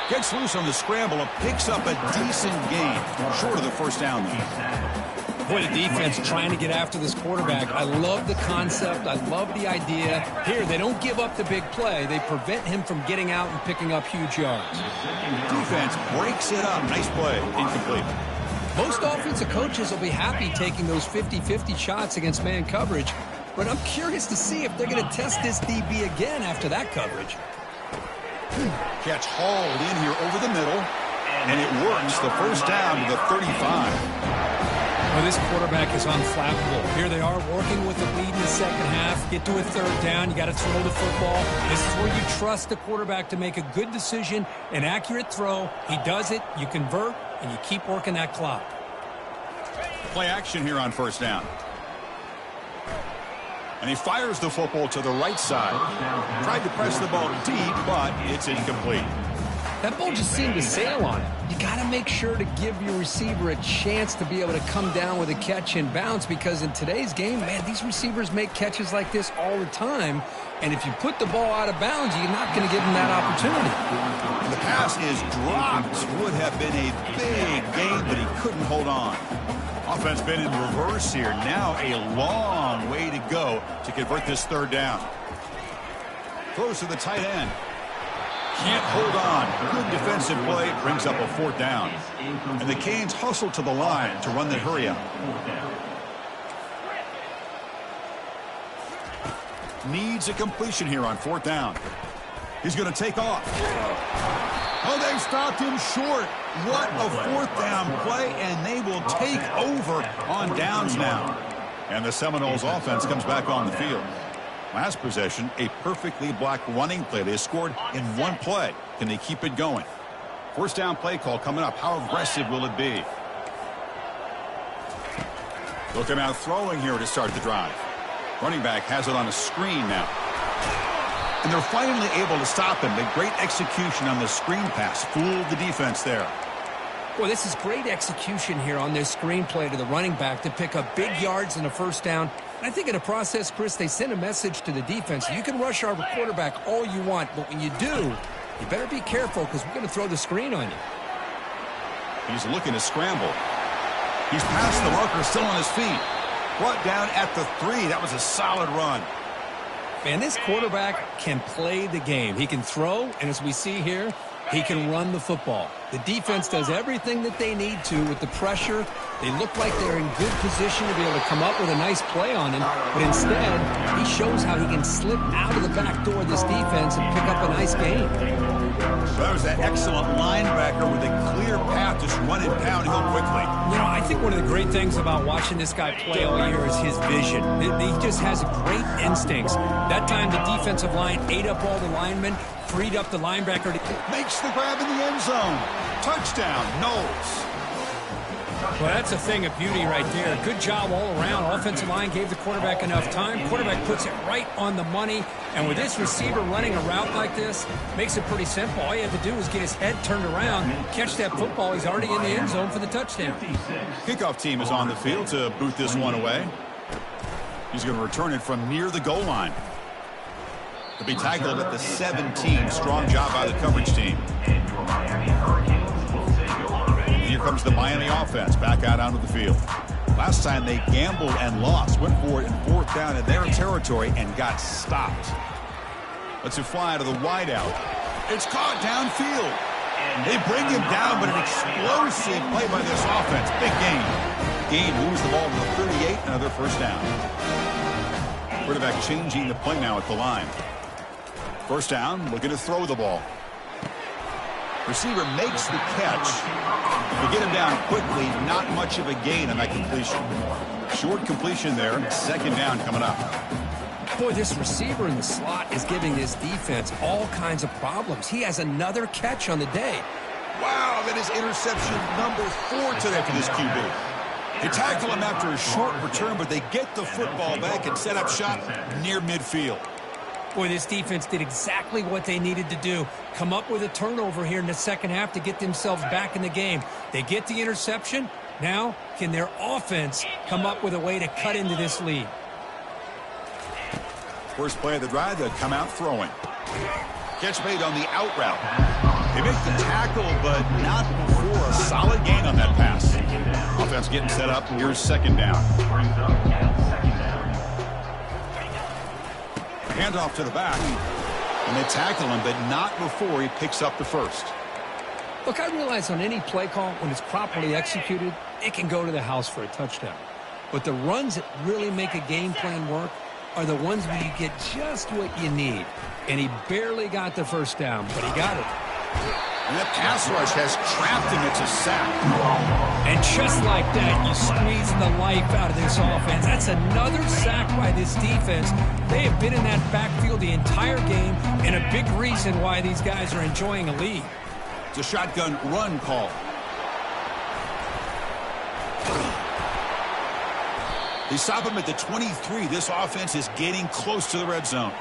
Speaker 1: Gets loose on the scramble and picks up a decent gain. Short of the first down, though.
Speaker 2: Boy, the defense trying to get after this quarterback. I love the concept. I love the idea. Here, they don't give up the big play. They prevent him from getting out and picking up huge yards.
Speaker 1: Defense breaks it up. Nice play. Incomplete.
Speaker 2: Most offensive coaches will be happy taking those 50-50 shots against man coverage, but I'm curious to see if they're going to test this DB again after that coverage.
Speaker 1: Catch hauled in here over the middle, and it works. The first down to the 35.
Speaker 2: Well, this quarterback is unflappable. Here they are working with the lead in the second half. Get to a third down. You got to throw the football. This is where you trust the quarterback to make a good decision, an accurate throw. He does it. You convert, and you keep working that clock.
Speaker 1: Play action here on first down. And he fires the football to the right side. Tried to press the ball deep, but it's incomplete.
Speaker 2: That ball just seemed to sail on it. You got to make sure to give your receiver a chance to be able to come down with a catch and bounce, because in today's game, man, these receivers make catches like this all the time. And if you put the ball out of bounds, you're not going to give them that opportunity.
Speaker 1: And the pass is dropped. Would have been a big gain, but he couldn't hold on. Offense been in reverse here. Now a long way to go to convert this third down. Throws to the tight end. Can't hold on. Good defensive play. Brings up a fourth down. And the Canes hustle to the line to run the hurry out. Needs a completion here on fourth down. He's going to take off. Oh, they stopped him short. What a fourth down play, and they will take over on downs now. And the Seminoles offense comes back on the field. Last possession, a perfectly blocked running play. They scored in one play. Can they keep it going? First down play call coming up. How aggressive will it be? Looking out throwing here to start the drive. Running back has it on a screen now. And they're finally able to stop him. The great execution on the screen pass fooled the defense there.
Speaker 2: Well, this is great execution here on this screen play to the running back to pick up big yards and a first down. And I think in the process, Chris, they send a message to the defense. You can rush our quarterback all you want, but when you do, you better be careful because we're going to throw the screen on you.
Speaker 1: He's looking to scramble. He's past the marker, still on his feet. Brought down at the 3. That was a solid run.
Speaker 2: Man, this quarterback can play the game. He can throw, and as we see here, he can run the football. The defense does everything that they need to with the pressure. They look like they're in good position to be able to come up with a nice play on him, but instead, he shows how he can slip out of the back door of this defense and pick up a nice gain.
Speaker 1: So that was that excellent linebacker with a clear path, just running downhill quickly.
Speaker 2: You know, I think one of the great things about watching this guy play all year is his vision. He just has great instincts. That time, the defensive line ate up all the linemen, freed up the linebacker.
Speaker 1: Makes the grab in the end zone. Touchdown, Knowles.
Speaker 2: Well, that's a thing of beauty right there. Good job all around. Offensive line gave the quarterback enough time. Quarterback puts it right on the money. And with this receiver running a route like this, makes it pretty simple. All you have to do is get his head turned around, catch that football. He's already in the end zone for the touchdown.
Speaker 1: Kickoff team is on the field to boot this one away. He's going to return it from near the goal line. To be tackled at the 17. Strong job by the coverage team. Here comes the Miami offense back out onto the field. Last time they gambled and lost. Went for it in 4th down in their territory and got stopped. Let's fly to the wideout. It's caught downfield. They bring him down, but an explosive play by this offense. Big gain. Gain moves the ball to the 38, another first down. Quarterback changing the play now at the line. First down, looking to throw the ball. Receiver makes the catch. They get him down quickly, not much of a gain on that completion. Short completion there, 2nd down coming up.
Speaker 2: Boy, this receiver in the slot is giving this defense all kinds of problems. He has another catch on the day.
Speaker 1: Wow, that is interception number 4 today for this QB. They tackle him after a short return, but they get the football back and set up shop near midfield.
Speaker 2: Boy, this defense did exactly what they needed to do. Come up with a turnover here in the second half to get themselves back in the game. They get the interception. Now, can their offense come up with a way to cut into this lead?
Speaker 1: First play of the drive, they'll come out throwing. Catch made on the out route. They make the tackle, but not before a solid gain on that pass. Offense getting set up. Here's 2nd down. Handoff to the back. And they tackle him, but not before he picks up the first.
Speaker 2: Look, I realize on any play call, when it's properly executed, it can go to the house for a touchdown. But the runs that really make a game plan work are the ones where you get just what you need. And he barely got the first down, but he got it.
Speaker 1: And that pass rush has trapped him. It's a sack.
Speaker 2: And just like that, you squeeze the life out of this offense. That's another sack by this defense. They have been in that backfield the entire game, and a big reason why these guys are enjoying a lead.
Speaker 1: It's a shotgun run call. They stop him at the 23. This offense is getting close to the red zone.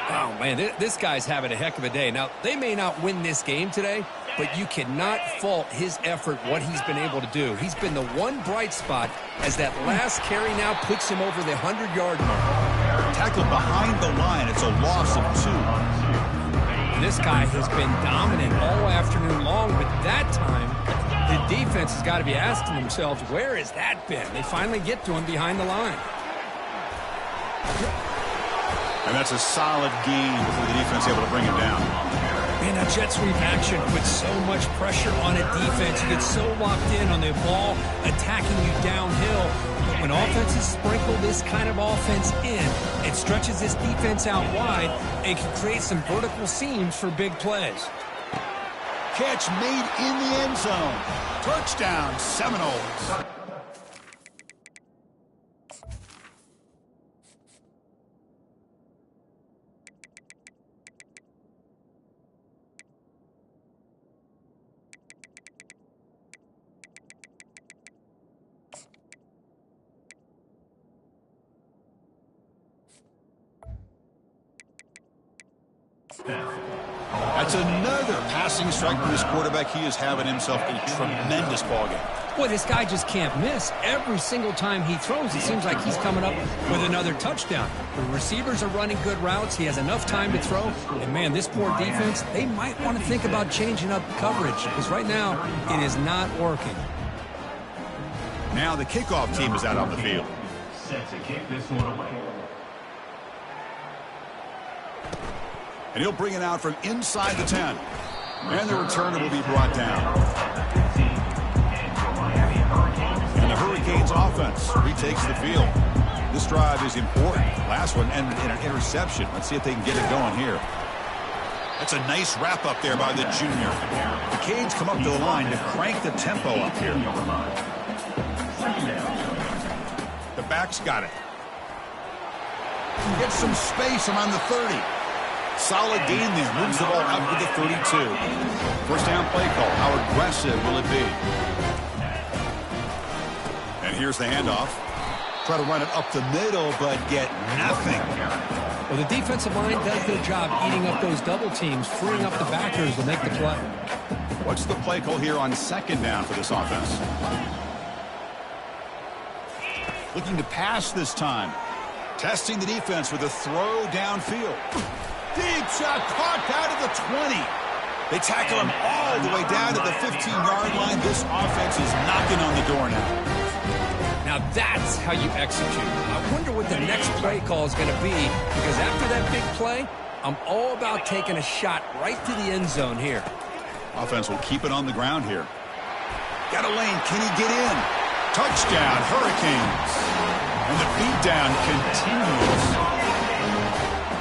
Speaker 2: Oh, man, this guy's having a heck of a day. Now, they may not win this game today, but you cannot fault his effort, what he's been able to do. He's been the one bright spot as that last carry now puts him over the 100-yard mark.
Speaker 1: Tackled behind the line. It's a loss of 2.
Speaker 2: This guy has been dominant all afternoon long, but that time, the defense has got to be asking themselves, where has that been? They finally get to him behind the line.
Speaker 1: And that's a solid gain before the defense able to bring him down.
Speaker 2: Man, that jet sweep action puts so much pressure on a defense. You get so locked in on the ball attacking you downhill. But when offenses sprinkle this kind of offense in, it stretches this defense out wide and can create some vertical seams for big plays.
Speaker 1: Catch made in the end zone. Touchdown, Seminoles. That's another passing strike from this quarterback. He is having himself a tremendous ballgame.
Speaker 2: Boy, this guy just can't miss. Every single time he throws, it seems like he's coming up with another touchdown. The receivers are running good routes. He has enough time to throw. And, man, this poor defense, they might want to think about changing up coverage because right now it is not working.
Speaker 1: Now the kickoff team is out on the field.
Speaker 3: Set to kick this one away.
Speaker 1: And he'll bring it out from inside the 10. And the returner will be brought down. And the Hurricanes offense retakes the field. This drive is important. Last one ended in an interception. Let's see if they can get it going here. That's a nice wrap up there by the junior. The Canes come up to the line to crank the tempo up here. The back's got it. Gets some space around the 30. Solid gain there. Moves the ball out to the 32. First down play call. How aggressive will it be? And here's the handoff. Try to run it up the middle, but get nothing.
Speaker 2: Well, the defensive line does their job eating up those double teams, freeing up the backers to make the play.
Speaker 1: What's the play call here on second down for this offense? Looking to pass this time. Testing the defense with a throw downfield. Deep shot caught out of the 20. They tackle him all the way down to the 15-yard line. This offense is knocking on the door now.
Speaker 2: Now that's how you execute. I wonder what the next play call is going to be, because after that big play, I'm all about taking a shot right to the end zone here.
Speaker 1: Offense will keep it on the ground here. Got a lane. Can he get in? Touchdown, Hurricanes. And the beatdown continues.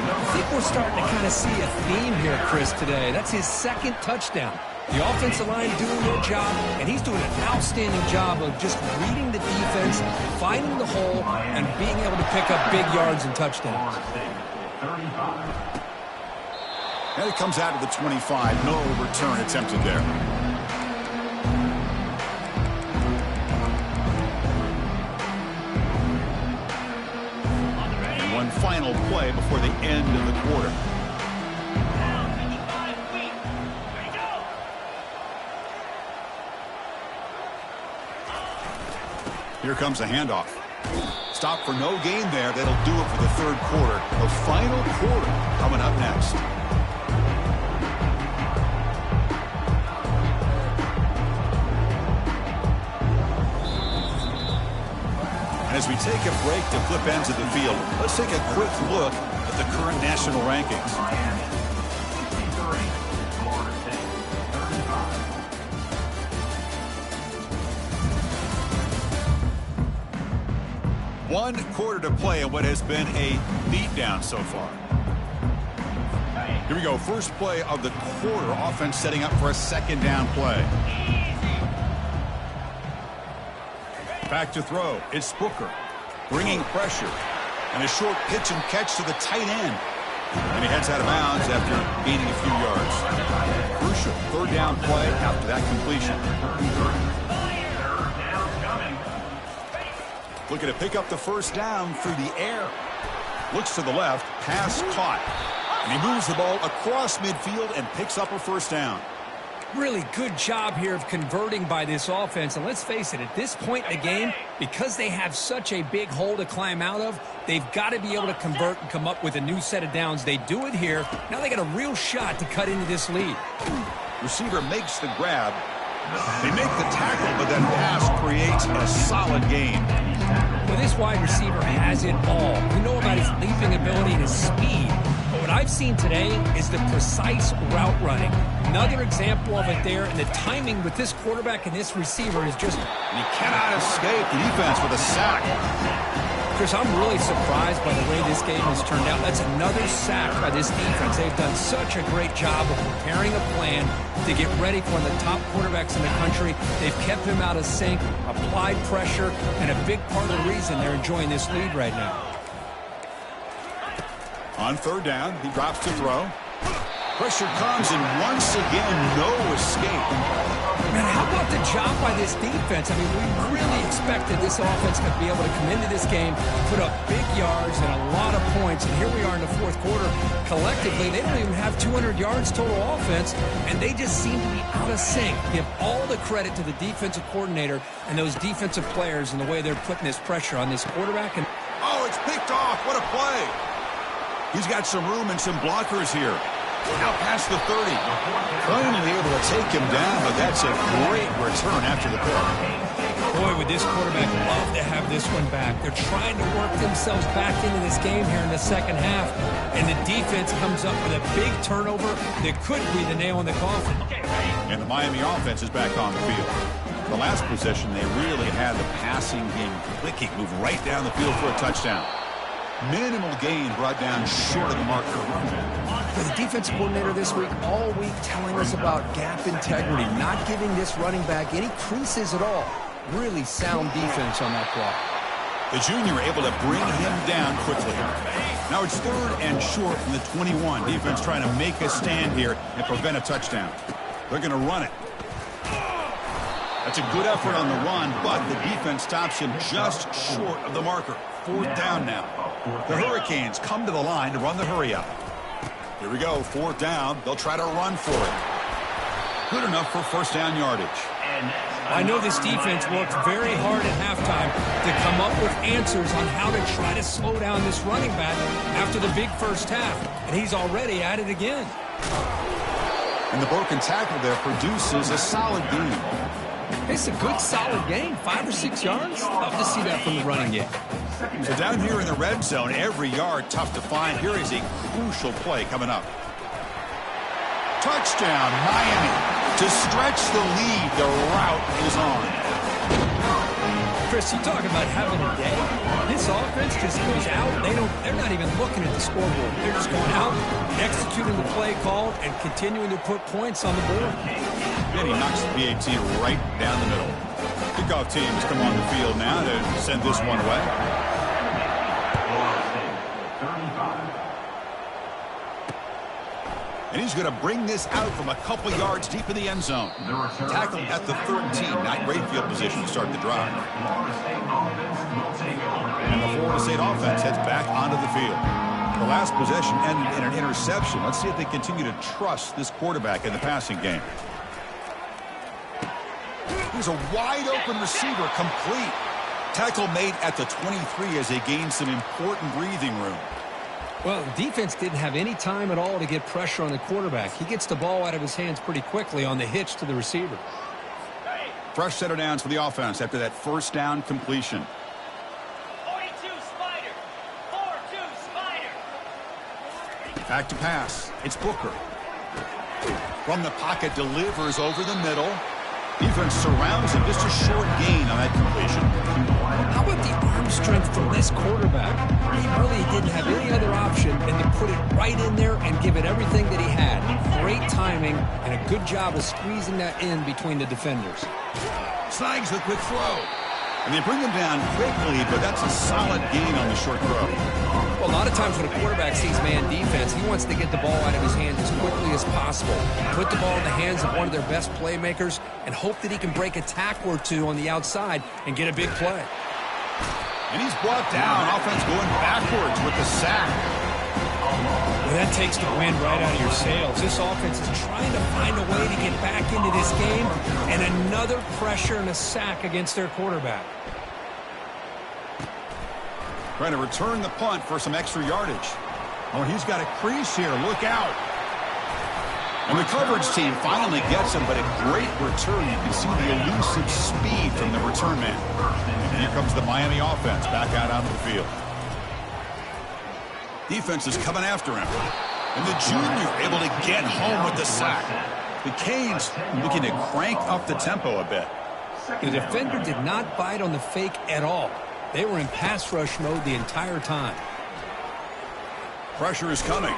Speaker 2: I think we're starting to kind of see a theme here, Chris, today. That's his second touchdown. The offensive line doing their job, and he's doing an outstanding job of just reading the defense, finding the hole, and being able to pick up big yards and touchdowns.
Speaker 1: And it comes out of the 25. No return attempted there. And one final play before the end of the quarter. Here comes the handoff. Stop for no gain there. That'll do it for the third quarter. The final quarter coming up next. As we take a break to flip ends of the field, let's take a quick look at the current national rankings. One quarter to play in what has been a beatdown so far. Here we go. First play of the quarter. Offense setting up for a second down play. Back to throw. It's Booker. Bringing pressure. And a short pitch and catch to the tight end. And he heads out of bounds after gaining a few yards. Crucial third down play after that completion. Looking to pick up the first down through the air. Looks to the left. Pass caught. And he moves the ball across midfield and picks up a first down.
Speaker 2: Really good job here of converting by this offense. And let's face it, at this point in the game, because they have such a big hole to climb out of, they've got to be able to convert and come up with a new set of downs. They do it here. Now they got a real shot to cut into this lead.
Speaker 1: Receiver makes the grab. They make the tackle, but that pass creates a solid gain.
Speaker 2: Well, this wide receiver has it all. We know about his leaping ability and his speed. But what I've seen today is the precise route running. Another example of it there, and the timing with this quarterback and this receiver is just...
Speaker 1: And he cannot escape the defense with a sack.
Speaker 2: Chris, I'm really surprised by the way this game has turned out. That's another sack by this defense. They've done such a great job of preparing a plan to get ready for one of the top quarterbacks in the country. They've kept him out of sync, applied pressure, and a big part of the reason they're enjoying this lead right now.
Speaker 1: On third down, he drops to throw. Pressure comes, and once again, no escape.
Speaker 2: Man, how about the job by this defense? I mean, we really expected this offense to be able to come into this game, put up big yards and a lot of points, and here we are in the fourth quarter. Collectively, they don't even have 200 yards total offense, and they just seem to be out of sync. Give all the credit to the defensive coordinator and those defensive players and the way they're putting this pressure on this quarterback. And
Speaker 1: oh, it's picked off. What a play. He's got some room and some blockers here. Now past the 30. Finally able to take him down, but that's a great return after the pick.
Speaker 2: Boy, would this quarterback love to have this one back. They're trying to work themselves back into this game here in the second half, and the defense comes up with a big turnover that could be the nail in the coffin.
Speaker 1: And the Miami offense is back on the field. The last possession, they really had the passing game clicking, move right down the field for a touchdown. Minimal gain brought down short of the marker.
Speaker 2: For the defense coordinator this week, all week telling us about gap integrity, not giving this running back any creases at all. Really sound defense on that play.
Speaker 1: The junior able to bring him down quickly. Now it's third and short from the 21. Defense trying to make a stand here and prevent a touchdown. They're going to run it. That's a good effort on the run, but the defense stops him just short of the marker. Fourth down now. The Hurricanes come to the line to run the hurry-up. Here we go, fourth down. They'll try to run for it. Good enough for first down yardage.
Speaker 2: I know this defense worked very hard at halftime to come up with answers on how to try to slow down this running back after the big first half, and he's already at it again.
Speaker 1: And the broken tackle there produces a solid gain.
Speaker 2: It's a good, solid game. 5 or 6 yards. Love to see that from the running game.
Speaker 1: So down here in the red zone, every yard tough to find. Here is a crucial play coming up. Touchdown, Miami. To stretch the lead, the route is on.
Speaker 2: Chris, you talk about having a day. This offense just goes out. They're not even looking at the scoreboard. They're just going out, executing the play call, and continuing to put points on the board.
Speaker 1: Then he knocks the PAT right down the middle. Kickoff teams come on the field now to send this one away. And he's going to bring this out from a couple yards deep in the end zone. Tackled at the 13. Not great field position to start the drive. And the Florida State offense heads back onto the field. The last possession ended in an interception. Let's see if they continue to trust this quarterback in the passing game. Here's a wide-open receiver, complete. Tackle made at the 23 as they gain some important breathing room.
Speaker 2: Well, the defense didn't have any time at all to get pressure on the quarterback. He gets the ball out of his hands pretty quickly on the hitch to the receiver.
Speaker 1: Fresh set of downs for the offense after that first down completion.
Speaker 5: 42 Spider. 4-2 Spider.
Speaker 1: Back to pass. It's Booker. From the pocket, delivers over the middle. Defense surrounds him. Just a short gain on that completion.
Speaker 2: How about the arm strength from this quarterback? He really didn't have any other option than to put it right in there and give it everything that he had. Great timing and a good job of squeezing that in between the defenders.
Speaker 1: Snags the quick throw. And they bring him down quickly, but that's a solid gain on the short throw.
Speaker 2: Well, a lot of times when a quarterback sees man defense, he wants to get the ball out of his hands as quickly as possible. Put the ball in the hands of one of their best playmakers and hope that he can break a tackle or two on the outside and get a big play.
Speaker 1: And he's brought down. Offense going backwards with the sack.
Speaker 2: Well, that takes the wind right out of your sails. This offense is trying to find a way to get back into this game, and another pressure and a sack against their quarterback.
Speaker 1: Trying to return the punt for some extra yardage. Oh, he's got a crease here. Look out. And the coverage team finally gets him, but a great return. You can see the elusive speed from the return man. And here comes the Miami offense back out onto the field. Defense is coming after him. And the junior able to get home with the sack. The Canes looking to crank up the tempo a bit.
Speaker 2: The defender did not bite on the fake at all. They were in pass rush mode the entire time.
Speaker 1: Pressure is coming.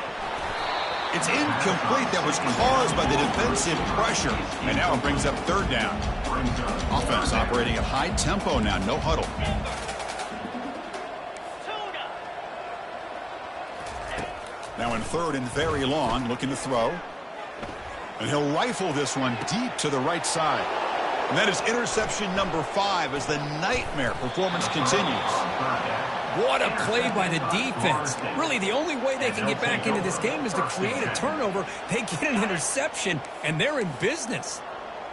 Speaker 1: It's incomplete. That was caused by the defensive pressure. And now it brings up third down. Offense operating at high tempo now. No huddle. Now in third and very long, looking to throw. And he'll rifle this one deep to the right side. And that is interception number 5 as the nightmare performance continues.
Speaker 2: What a play by the defense. Really, the only way they can get back into this game is to create a turnover. They get an interception, and they're in business.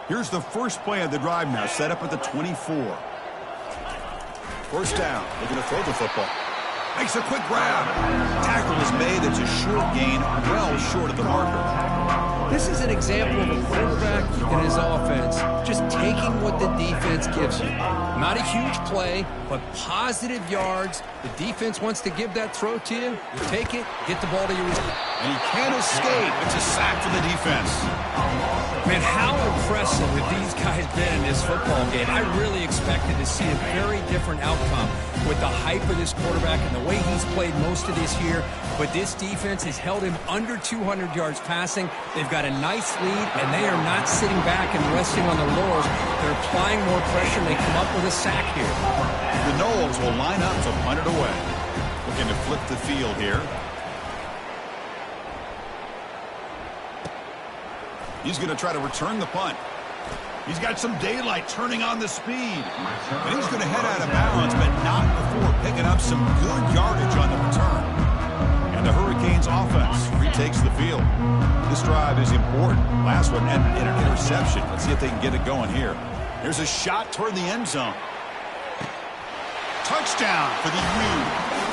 Speaker 1: Here's the first play of the drive now, set up at the 24. First down, looking to throw the football. Makes a quick grab. Tackle is made. It's a short gain, well short of the marker.
Speaker 2: This is an example of a quarterback and his offense just taking what the defense gives you. Not a huge play, but positive yards. The defense wants to give that throw to you. You take it, get the ball to your receiver.
Speaker 1: And he can't escape. It's a sack for the defense.
Speaker 2: Man, how impressive have these guys been in this football game? I really expected to see a very different outcome with the hype of this quarterback and the way he's played most of this year. But this defense has held him under 200 yards passing. They've got a nice lead, and they are not sitting back and resting on their laurels. They're applying more pressure, and they come up with a sack here.
Speaker 1: The Noles will line up to punt it away. Looking to flip the field here. He's going to try to return the punt. He's got some daylight turning on the speed. And he's going to head out of bounds, but not before picking up some good yardage on the return. And the Hurricanes offense retakes the field. This drive is important. Last one ended in an interception. Let's see if they can get it going here. There's a shot toward the end zone. Touchdown for the U.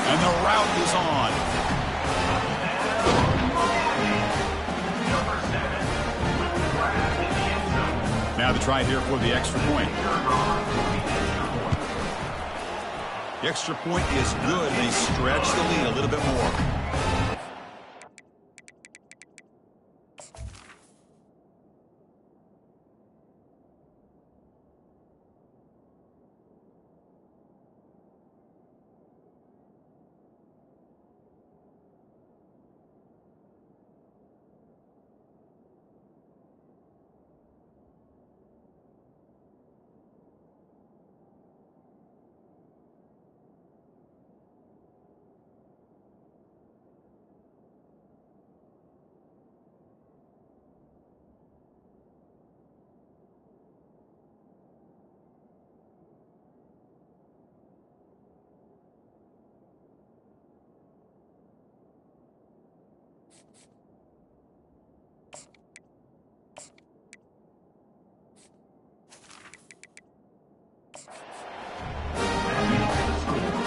Speaker 1: And the route is on. Now the try here for the extra point. The extra point is good. They stretch the lead a little bit more.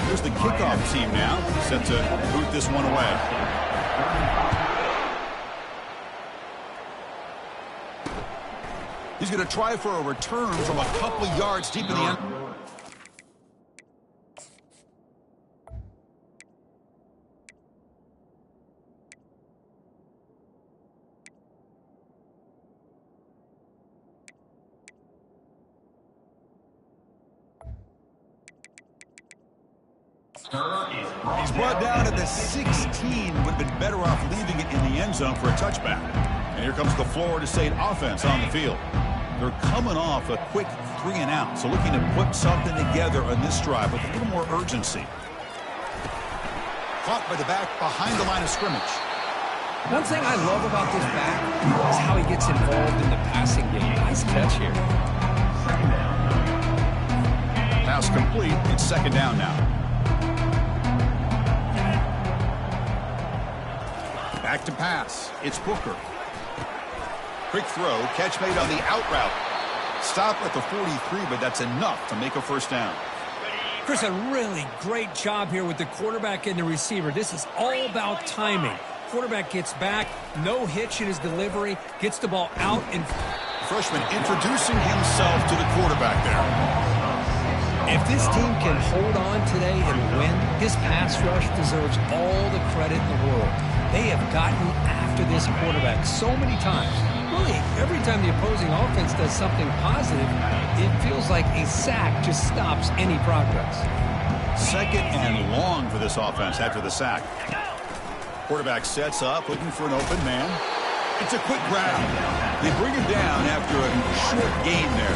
Speaker 1: Here's the kickoff team now, set to boot this one away. He's going to try for a return from a couple yards deep in the end. He's brought down at the 16. Would have been better off leaving it in the end zone for a touchback. And here comes the Florida State offense on the field. They're coming off a quick 3-and-out, so looking to put something together on this drive with a little more urgency. Caught by the back behind the line of scrimmage.
Speaker 2: One thing I love about this back is how he gets involved in the passing game. Nice catch here.
Speaker 1: Pass complete. It's second down now. Back to pass. It's Booker. Quick throw. Catch made on the out route. Stop at the 43, but that's enough to make a first down.
Speaker 2: Chris, a really great job here with the quarterback and the receiver. This is all about timing. Quarterback gets back, no hitch in his delivery, gets the ball out. And
Speaker 1: freshman introducing himself to the quarterback there.
Speaker 2: If this team can hold on today and win, this pass rush deserves all the credit in the world. They have gotten after this quarterback so many times. Really, every time the opposing offense does something positive, it feels like a sack just stops any progress.
Speaker 1: Second and long for this offense after the sack. Quarterback sets up, looking for an open man. It's a quick grab. They bring him down after a short gain there.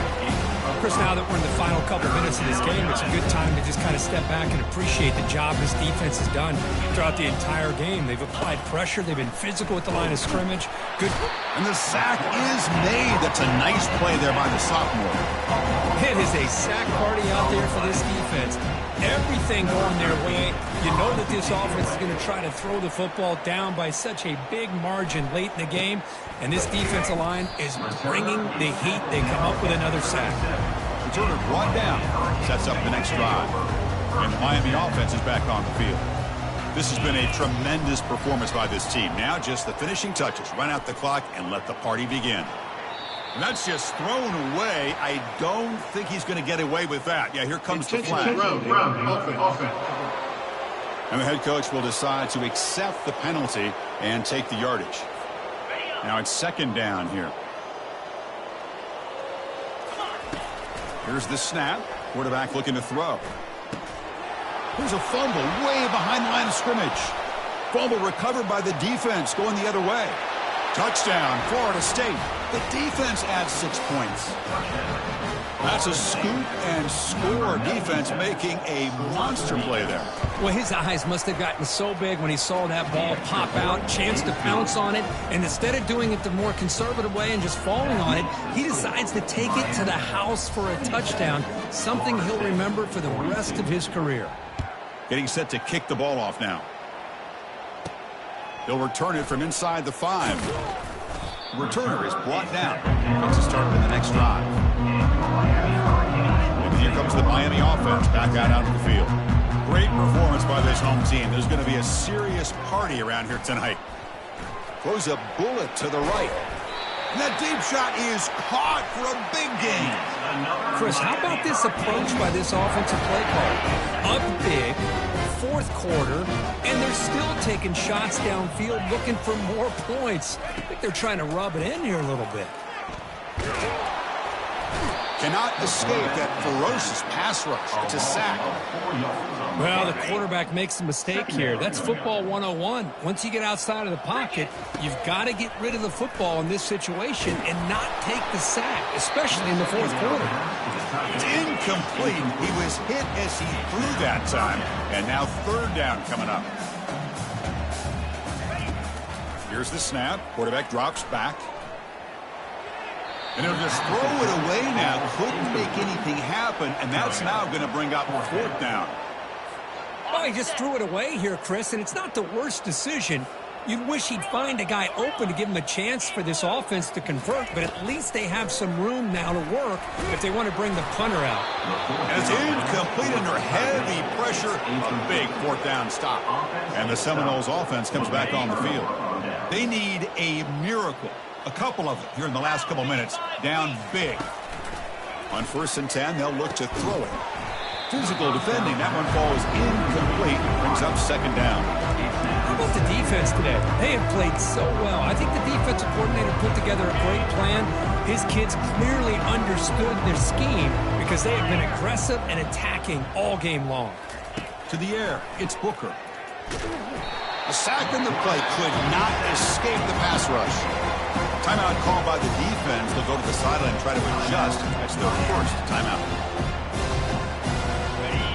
Speaker 2: Chris, now that we're in the final couple minutes of this game, it's a good time to just kind of step back and appreciate the job this defense has done throughout the entire game. They've applied pressure. They've been physical at the line of scrimmage. Good.
Speaker 1: And the sack is made. That's a nice play there by the sophomore.
Speaker 2: It is a sack party out there for this defense. Everything going their way. You know that this offense is going to try to throw the football down by such a big margin late in the game. And this defensive line is bringing the heat. They come up with another sack.
Speaker 1: Returner brought down. Sets up the next drive. And the Miami offense is back on the field. This has been a tremendous performance by this team. Now just the finishing touches. Run out the clock and let the party begin. And that's just thrown away. I don't think he's going to get away with that. Yeah, here comes the flag. And the head coach will decide to accept the penalty and take the yardage. Now it's second down here. Here's the snap. Quarterback looking to throw. Here's a fumble way behind the line of scrimmage. Fumble recovered by the defense going the other way. Touchdown, Florida State. The defense adds 6 points. That's a scoop and score. Defense making a monster play there.
Speaker 2: Well, his eyes must have gotten so big when he saw that ball pop out, chance to pounce on it, and instead of doing it the more conservative way and just falling on it, he decides to take it to the house for a touchdown, something he'll remember for the rest of his career.
Speaker 1: Getting set to kick the ball off now. He'll return it from inside the 5. The returner is brought down. Gets to start with the next drive. And here comes the Miami offense back out onto the field. Great performance by this home team. There's going to be a serious party around here tonight. Throws a bullet to the right. And that deep shot is caught for a big gain.
Speaker 2: Chris, how about this approach by this offensive play call? Up big, fourth quarter, and they're still taking shots downfield looking for more points. I think they're trying to rub it in here a little bit.
Speaker 1: Cannot escape that ferocious pass rush. It's a sack.
Speaker 2: Well, the quarterback makes a mistake here. That's football 101. Once you get outside of the pocket, you've got to get rid of the football in this situation and not take the sack, especially in the fourth quarter.
Speaker 1: It's incomplete. He was hit as he threw that time. And now third down coming up. Here's the snap. Quarterback drops back. And he'll just throw it away now. Couldn't make anything happen, and that's now going to bring up fourth down.
Speaker 2: Oh, he just threw it away here, Chris, and it's not the worst decision. You'd wish he'd find a guy open to give him a chance for this offense to convert, but at least they have some room now to work if they want to bring the punter out.
Speaker 1: And it's incomplete under heavy pressure. A big fourth down stop. And the Seminoles offense comes back on the field. They need a miracle. A couple of them here in the last couple minutes. Down big. On 1st and 10, they'll look to throw it. Physical defending. That one falls incomplete. Brings up second down.
Speaker 2: How about the defense today? They have played so well. I think the defensive coordinator put together a great plan. His kids clearly understood their scheme because they have been aggressive and attacking all game long.
Speaker 1: To the air, it's Booker. A sack in the play could not escape the pass rush. Timeout called by the defense. They'll go to the sideline and try to adjust. That's their first timeout.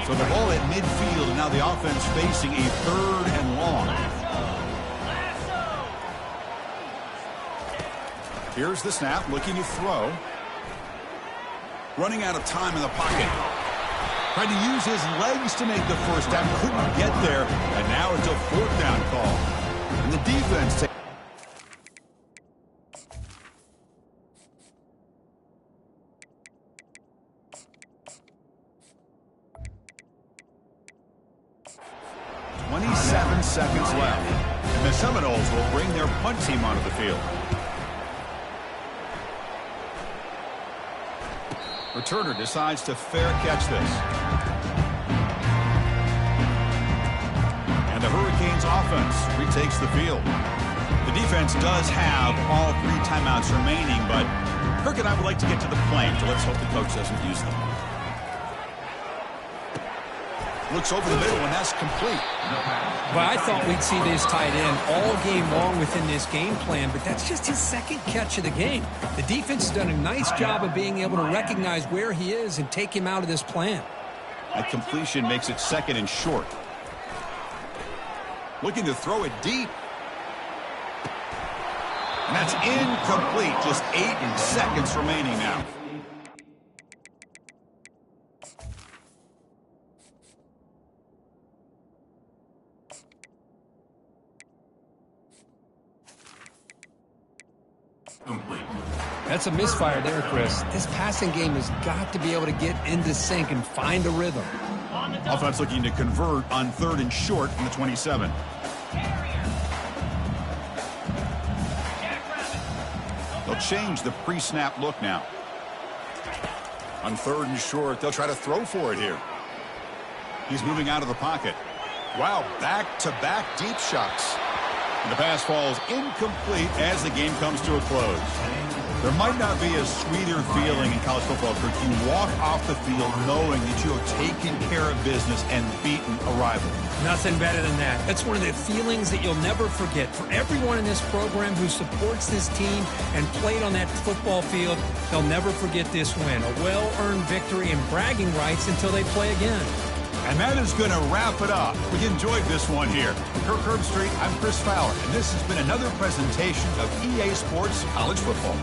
Speaker 1: So the ball at midfield, and now the offense facing a third and long. Here's the snap, looking to throw. Running out of time in the pocket. Tried to use his legs to make the first down. Couldn't get there, and now it's a fourth down call. And the defense takes. Seconds left. And the Seminoles will bring their punt team onto the field. Returner decides to fair catch this. And the Hurricanes offense retakes the field. The defense does have all 3 timeouts remaining, but Kirk and I would like to get to the plane, so let's hope the coach doesn't use them. Looks over the middle, and that's complete.
Speaker 2: Well, I thought we'd see this tight end all game long within this game plan, but that's just his second catch of the game. The defense has done a nice job of being able to recognize where he is and take him out of this plan.
Speaker 1: That completion makes it second and short. Looking to throw it deep. And that's incomplete. Just 8 seconds remaining now.
Speaker 2: That's a misfire there, Chris. This passing game has got to be able to get into sync and find a rhythm.
Speaker 1: Offense looking to convert on 3rd and short from the 27. They'll change the pre-snap look now. On 3rd and short, they'll try to throw for it here. He's moving out of the pocket. Wow, back-to-back deep shots. And the pass falls incomplete as the game comes to a close. There might not be a sweeter feeling in college football, Kirk. You walk off the field knowing that you have taken care of business and beaten a rival.
Speaker 2: Nothing better than that. That's one of the feelings that you'll never forget. For everyone in this program who supports this team and played on that football field, they'll never forget this win. A well-earned victory and bragging rights until they play again.
Speaker 1: And that is going to wrap it up. We enjoyed this one here. Kirk Herbstreit, I'm Chris Fowler, and this has been another presentation of EA Sports College Football.